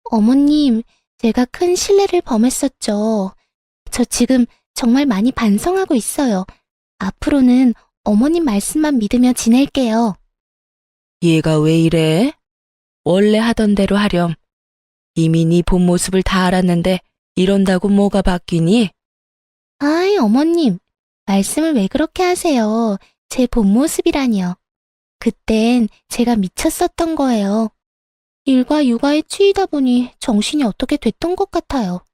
어머님, 제가 큰 실례를 범했었죠. 저 지금 정말 많이 반성하고 있어요. 앞으로는 어머님 말씀만 믿으며 지낼게요. 얘가 왜 이래? 원래 하던 대로 하렴. 이미 네 본 모습을 다 알았는데 이런다고 뭐가 바뀌니? 아이, 어머님, 말씀을 왜 그렇게 하세요? 제 본 모습이라니요. 그땐 제가 미쳤었던 거예요. 일과 육아에 치이다 보니 정신이 어떻게 됐던 것 같아요.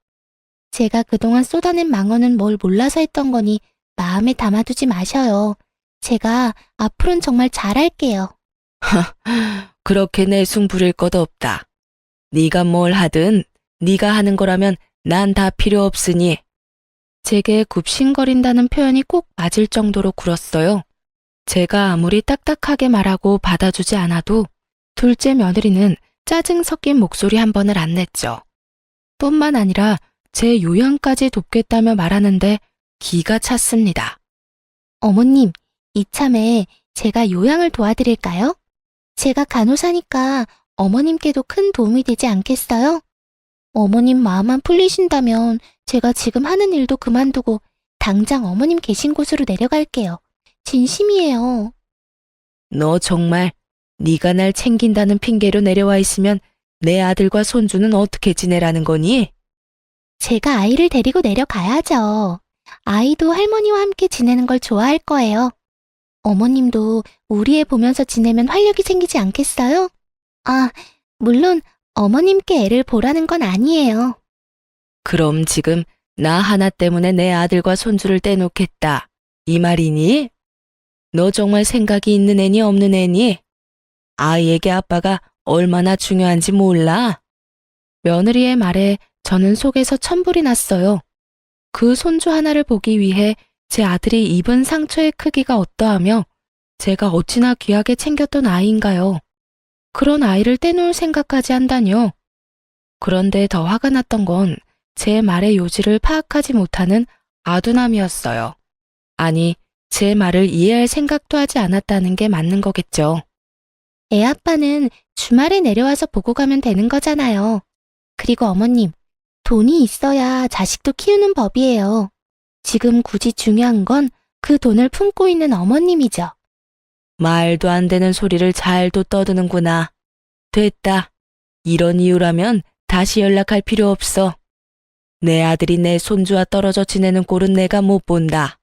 제가 그동안 쏟아낸 망언은 뭘 몰라서 했던 거니 마음에 담아두지 마셔요. 제가 앞으로는 정말 잘할게요. 그렇게 내숭 부릴 것도 없다. 네가 뭘 하든 네가 하는 거라면 난 다 필요 없으니. 제게 굽신거린다는 표현이 꼭 맞을 정도로 굴었어요. 제가 아무리 딱딱하게 말하고 받아주지 않아도 둘째 며느리는 짜증 섞인 목소리 한 번을 안 냈죠. 뿐만 아니라 제 요양까지 돕겠다며 말하는데 기가 찼습니다. 어머님, 이참에 제가 요양을 도와드릴까요? 제가 간호사니까 어머님께도 큰 도움이 되지 않겠어요? 어머님 마음만 풀리신다면 제가 지금 하는 일도 그만두고 당장 어머님 계신 곳으로 내려갈게요. 진심이에요. 너 정말 네가 날 챙긴다는 핑계로 내려와 있으면 내 아들과 손주는 어떻게 지내라는 거니? 제가 아이를 데리고 내려가야죠. 아이도 할머니와 함께 지내는 걸 좋아할 거예요. 어머님도 우리 애 보면서 지내면 활력이 생기지 않겠어요? 아, 물론 어머님께 애를 보라는 건 아니에요. 그럼 지금 나 하나 때문에 내 아들과 손주를 떼놓겠다. 이 말이니? 너 정말 생각이 있는 애니 없는 애니? 아이에게 아빠가 얼마나 중요한지 몰라? 며느리의 말에 저는 속에서 천불이 났어요. 그 손주 하나를 보기 위해 제 아들이 입은 상처의 크기가 어떠하며 제가 어찌나 귀하게 챙겼던 아이인가요. 그런 아이를 떼놓을 생각까지 한다뇨. 그런데 더 화가 났던 건 제 말의 요지를 파악하지 못하는 아두남이었어요. 아니, 제 말을 이해할 생각도 하지 않았다는 게 맞는 거겠죠. 애 아빠는 주말에 내려와서 보고 가면 되는 거잖아요. 그리고 어머님, 돈이 있어야 자식도 키우는 법이에요. 지금 굳이 중요한 건 그 돈을 품고 있는 어머님이죠. 말도 안 되는 소리를 잘도 떠드는구나. 됐다. 이런 이유라면 다시 연락할 필요 없어. 내 아들이 내 손주와 떨어져 지내는 꼴은 내가 못 본다.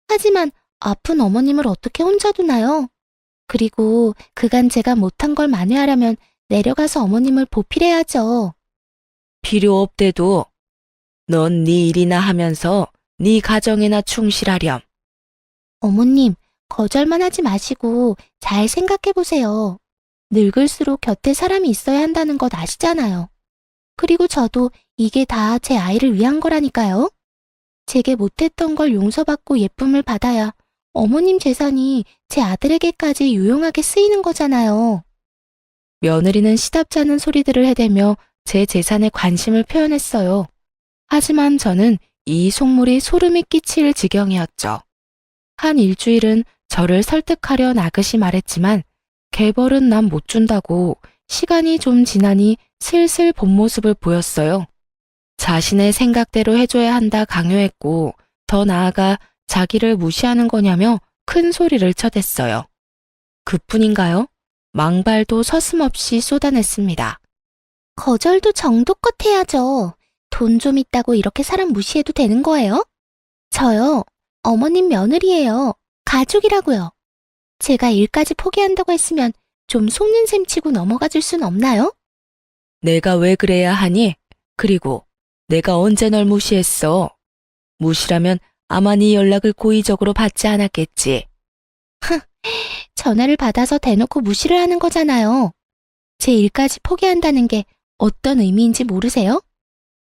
하지만 아픈 어머님을 어떻게 혼자 두나요? 그리고 그간 제가 못한 걸 만회하려면 내려가서 어머님을 보필해야죠. 필요 없대도 넌 네 일이나 하면서 네 가정에나 충실하렴. 어머님, 거절만 하지 마시고 잘 생각해 보세요. 늙을수록 곁에 사람이 있어야 한다는 것 아시잖아요. 그리고 저도 이게 다 제 아이를 위한 거라니까요. 제게 못했던 걸 용서받고 예쁨을 받아야 어머님 재산이 제 아들에게까지 유용하게 쓰이는 거잖아요. 며느리는 시답지 않은 소리들을 해대며 제 재산에 관심을 표현했어요. 하지만 저는 이 속물이 소름이 끼칠 지경이었죠. 한 일주일은 저를 설득하려 나긋이 말했지만 개벌은 난 못 준다고 시간이 좀 지나니 슬슬 본 모습을 보였어요. 자신의 생각대로 해줘야 한다 강요했고 더 나아가 자기를 무시하는 거냐며 큰 소리를 쳐댔어요. 그뿐인가요? 망발도 서슴없이 쏟아냈습니다. 거절도 정도껏 해야죠. 돈 좀 있다고 이렇게 사람 무시해도 되는 거예요? 저요, 어머님 며느리예요. 가족이라고요. 제가 일까지 포기한다고 했으면 좀 속는 셈 치고 넘어가 줄 순 없나요? 내가 왜 그래야 하니? 그리고 내가 언제 널 무시했어? 무시라면 아마 네 연락을 고의적으로 받지 않았겠지. 전화를 받아서 대놓고 무시를 하는 거잖아요. 제 일까지 포기한다는 게 어떤 의미인지 모르세요?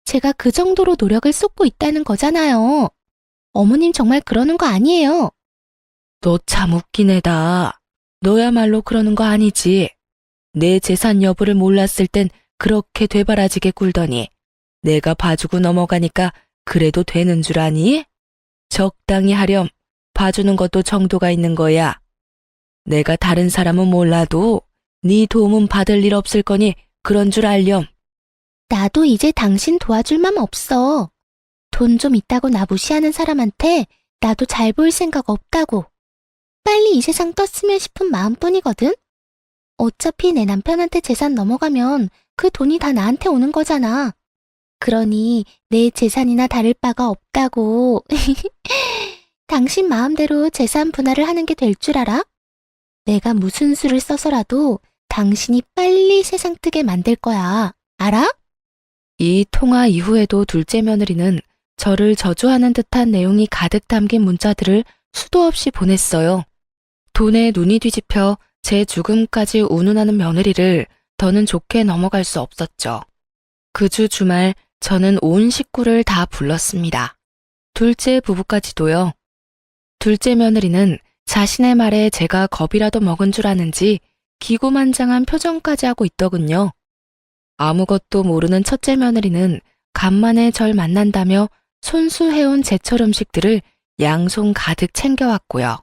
제가 그 정도로 노력을 쏟고 있다는 거잖아요. 어머님 정말 그러는 거 아니에요. 너 참 웃긴 애다. 너야말로 그러는 거 아니지. 내 재산 여부를 몰랐을 땐 그렇게 되바라지게 굴더니 내가 봐주고 넘어가니까 그래도 되는 줄 아니? 적당히 하렴. 봐주는 것도 정도가 있는 거야. 내가 다른 사람은 몰라도 네 도움은 받을 일 없을 거니 그런 줄 알렴. 나도 이제 당신 도와줄 맘 없어. 돈 좀 있다고 나 무시하는 사람한테 나도 잘 보일 생각 없다고. 빨리 이 세상 떴으면 싶은 마음뿐이거든. 어차피 내 남편한테 재산 넘어가면 그 돈이 다 나한테 오는 거잖아. 그러니 내 재산이나 다를 바가 없다고. 당신 마음대로 재산 분할을 하는 게 될 줄 알아? 내가 무슨 수를 써서라도 당신이 빨리 세상 뜨게 만들 거야. 알아? 이 통화 이후에도 둘째 며느리는 저를 저주하는 듯한 내용이 가득 담긴 문자들을 수도 없이 보냈어요. 돈에 눈이 뒤집혀 제 죽음까지 운운하는 며느리를 더는 좋게 넘어갈 수 없었죠. 그 주 주말 저는 온 식구를 다 불렀습니다. 둘째 부부까지도요. 둘째 며느리는 자신의 말에 제가 겁이라도 먹은 줄 아는지 기고만장한 표정까지 하고 있더군요. 아무것도 모르는 첫째 며느리는 간만에 절 만난다며 손수해온 제철 음식들을 양손 가득 챙겨왔고요.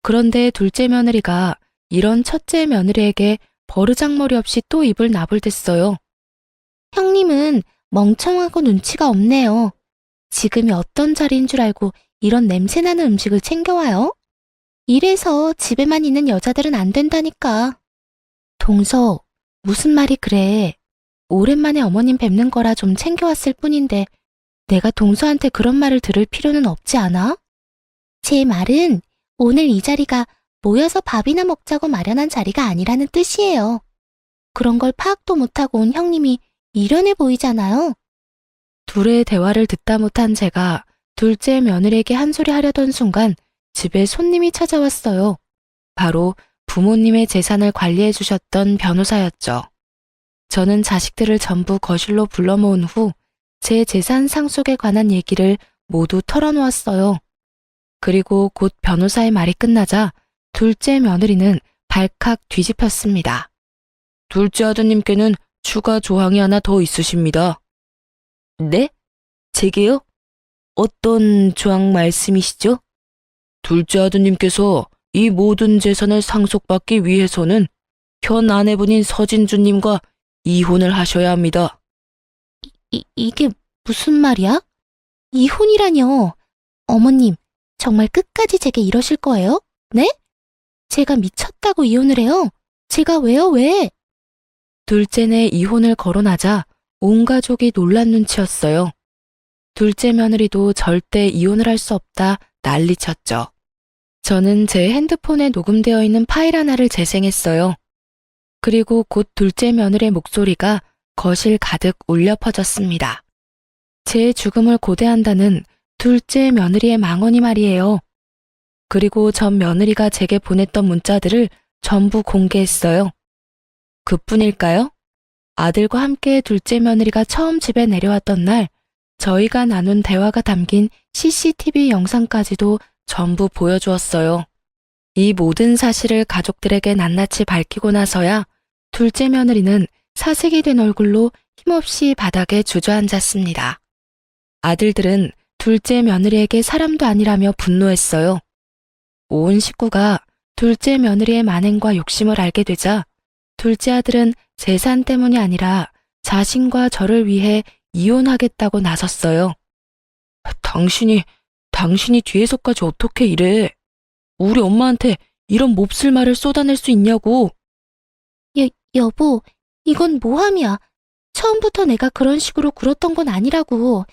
그런데 둘째 며느리가 이런 첫째 며느리에게 버르장머리 없이 또 입을 나불댔어요. 형님은 멍청하고 눈치가 없네요. 지금이 어떤 자리인 줄 알고 이런 냄새나는 음식을 챙겨와요? 이래서 집에만 있는 여자들은 안 된다니까. 동서, 무슨 말이 그래. 오랜만에 어머님 뵙는 거라 좀 챙겨왔을 뿐인데 내가 동서한테 그런 말을 들을 필요는 없지 않아? 제 말은 오늘 이 자리가 모여서 밥이나 먹자고 마련한 자리가 아니라는 뜻이에요. 그런 걸 파악도 못하고 온 형님이 미련해 보이잖아요. 둘의 대화를 듣다 못한 제가 둘째 며느리에게 한 소리 하려던 순간 집에 손님이 찾아왔어요. 바로 부모님의 재산을 관리해 주셨던 변호사였죠. 저는 자식들을 전부 거실로 불러 모은 후 제 재산 상속에 관한 얘기를 모두 털어놓았어요. 그리고 곧 변호사의 말이 끝나자 둘째 며느리는 발칵 뒤집혔습니다. 둘째 아드님께는 추가 조항이 하나 더 있으십니다. 네? 제게요? 어떤 조항 말씀이시죠? 둘째 아드님께서 이 모든 재산을 상속받기 위해서는 현 아내분인 서진주님과 이혼을 하셔야 합니다. 이게 무슨 말이야? 이혼이라뇨. 어머님, 정말 끝까지 제게 이러실 거예요? 네? 제가 미쳤다고 이혼을 해요? 제가 왜요, 왜? 둘째네 이혼을 거론하자 온 가족이 놀란 눈치였어요. 둘째 며느리도 절대 이혼을 할 수 없다 난리쳤죠. 저는 제 핸드폰에 녹음되어 있는 파일 하나를 재생했어요. 그리고 곧 둘째 며느리의 목소리가 거실 가득 울려 퍼졌습니다. 제 죽음을 고대한다는 둘째 며느리의 망언이 말이에요. 그리고 전 며느리가 제게 보냈던 문자들을 전부 공개했어요. 그뿐일까요? 아들과 함께 둘째 며느리가 처음 집에 내려왔던 날 저희가 나눈 대화가 담긴 CCTV 영상까지도 전부 보여주었어요. 이 모든 사실을 가족들에게 낱낱이 밝히고 나서야 둘째 며느리는 사색이 된 얼굴로 힘없이 바닥에 주저앉았습니다. 아들들은 둘째 며느리에게 사람도 아니라며 분노했어요. 온 식구가 둘째 며느리의 만행과 욕심을 알게 되자 둘째 아들은 재산 때문이 아니라 자신과 저를 위해 이혼하겠다고 나섰어요. 당신이 뒤에서까지 어떻게 이래? 우리 엄마한테 이런 몹쓸 말을 쏟아낼 수 있냐고. 여보, 이건 모함이야. 처음부터 내가 그런 식으로 굴었던 건 아니라고.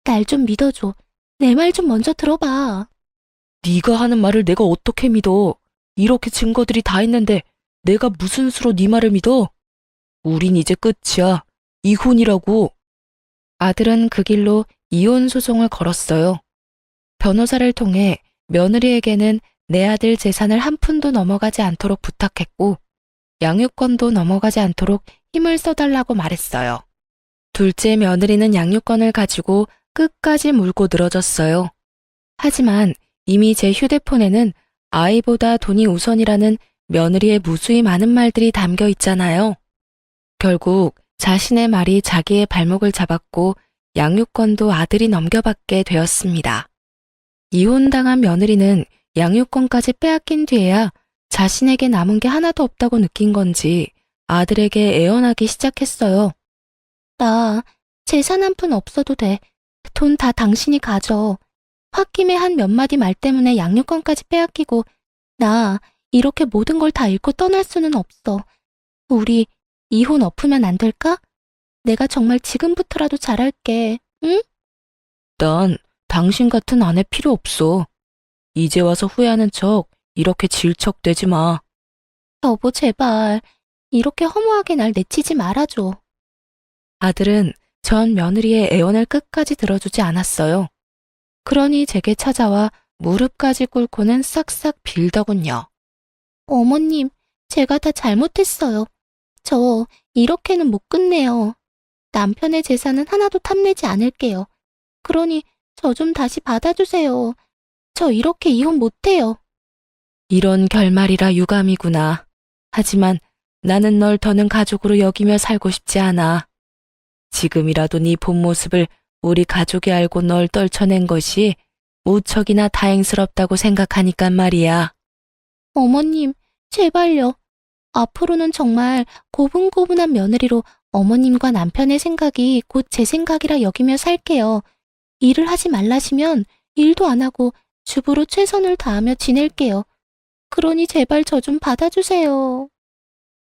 날 좀 믿어줘. 내 말 좀 먼저 들어봐. 네가 하는 말을 내가 어떻게 믿어? 이렇게 증거들이 다 있는데 내가 무슨 수로 네 말을 믿어? 우린 이제 끝이야. 이혼이라고. 아들은 그 길로 이혼 소송을 걸었어요. 변호사를 통해 며느리에게는 내 아들 재산을 한 푼도 넘어가지 않도록 부탁했고 양육권도 넘어가지 않도록 힘을 써달라고 말했어요. 둘째 며느리는 양육권을 가지고 끝까지 물고 늘어졌어요. 하지만 이미 제 휴대폰에는 아이보다 돈이 우선이라는 며느리의 무수히 많은 말들이 담겨 있잖아요. 결국 자신의 말이 자기의 발목을 잡았고 양육권도 아들이 넘겨받게 되었습니다. 이혼당한 며느리는 양육권까지 빼앗긴 뒤에야 자신에게 남은 게 하나도 없다고 느낀 건지 아들에게 애원하기 시작했어요. 나 재산 한 푼 없어도 돼. 돈 다 당신이 가져. 홧김에 한 몇 마디 말 때문에 양육권까지 빼앗기고 나 이렇게 모든 걸 다 잃고 떠날 수는 없어. 우리 이혼 엎으면 안 될까? 내가 정말 지금부터라도 잘할게. 응? 난 당신 같은 아내 필요 없어. 이제 와서 후회하는 척 이렇게 질척대지 마. 여보 제발 이렇게 허무하게 날 내치지 말아줘. 아들은 전 며느리의 애원을 끝까지 들어주지 않았어요. 그러니 제게 찾아와 무릎까지 꿇고는 싹싹 빌더군요. 어머님, 제가 다 잘못했어요. 저 이렇게는 못 끝내요. 남편의 재산은 하나도 탐내지 않을게요. 그러니 저 좀 다시 받아주세요. 저 이렇게 이혼 못해요. 이런 결말이라 유감이구나. 하지만 나는 널 더는 가족으로 여기며 살고 싶지 않아. 지금이라도 네 본 모습을 우리 가족이 알고 널 떨쳐낸 것이 무척이나 다행스럽다고 생각하니까 말이야. 어머님, 제발요. 앞으로는 정말 고분고분한 며느리로 어머님과 남편의 생각이 곧 제 생각이라 여기며 살게요. 일을 하지 말라시면 일도 안 하고 주부로 최선을 다하며 지낼게요. 그러니 제발 저 좀 받아주세요.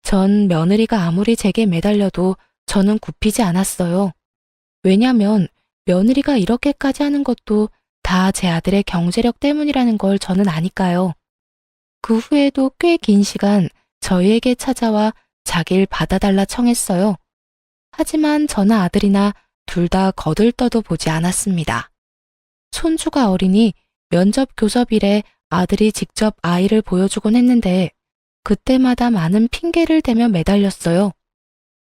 전 며느리가 아무리 제게 매달려도 저는 굽히지 않았어요. 왜냐면 며느리가 이렇게까지 하는 것도 다 제 아들의 경제력 때문이라는 걸 저는 아니까요. 그 후에도 꽤 긴 시간 저희에게 찾아와 자길 받아달라 청했어요. 하지만 저나 아들이나 둘 다 거들떠도 보지 않았습니다. 손주가 어리니 면접 교섭일에 아들이 직접 아이를 보여주곤 했는데 그때마다 많은 핑계를 대며 매달렸어요.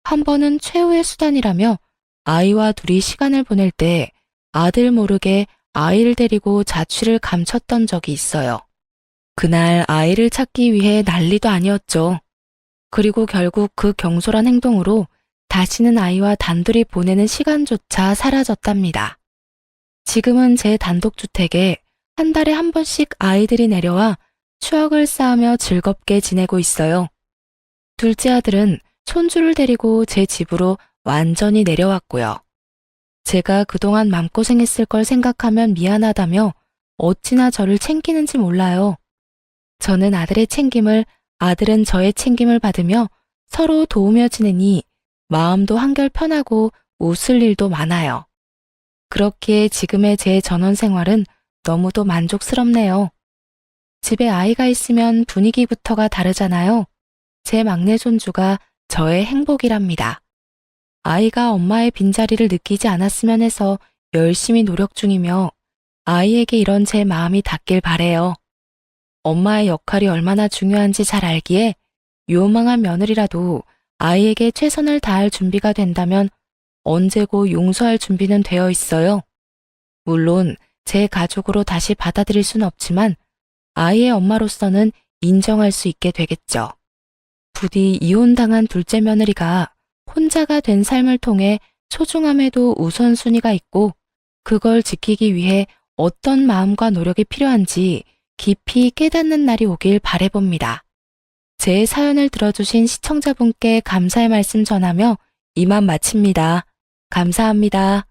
한 번은 최후의 수단이라며 아이와 둘이 시간을 보낼 때 아들 모르게 아이를 데리고 자취를 감췄던 적이 있어요. 그날 아이를 찾기 위해 난리도 아니었죠. 그리고 결국 그 경솔한 행동으로 다시는 아이와 단둘이 보내는 시간조차 사라졌답니다. 지금은 제 단독주택에 한 달에 한 번씩 아이들이 내려와 추억을 쌓으며 즐겁게 지내고 있어요. 둘째 아들은 손주를 데리고 제 집으로 완전히 내려왔고요. 제가 그동안 맘고생했을 걸 생각하면 미안하다며 어찌나 저를 챙기는지 몰라요. 저는 아들의 챙김을, 아들은 저의 챙김을 받으며 서로 도우며 지내니 마음도 한결 편하고 웃을 일도 많아요. 그렇기에 지금의 제 전원 생활은 너무도 만족스럽네요. 집에 아이가 있으면 분위기부터가 다르잖아요. 제 막내 손주가 저의 행복이랍니다. 아이가 엄마의 빈자리를 느끼지 않았으면 해서 열심히 노력 중이며 아이에게 이런 제 마음이 닿길 바래요. 엄마의 역할이 얼마나 중요한지 잘 알기에 요망한 며느리라도 아이에게 최선을 다할 준비가 된다면 언제고 용서할 준비는 되어 있어요. 물론 제 가족으로 다시 받아들일 순 없지만 아이의 엄마로서는 인정할 수 있게 되겠죠. 부디 이혼당한 둘째 며느리가 혼자가 된 삶을 통해 소중함에도 우선순위가 있고 그걸 지키기 위해 어떤 마음과 노력이 필요한지 깊이 깨닫는 날이 오길 바라봅니다. 제 사연을 들어주신 시청자분께 감사의 말씀 전하며 이만 마칩니다. 감사합니다.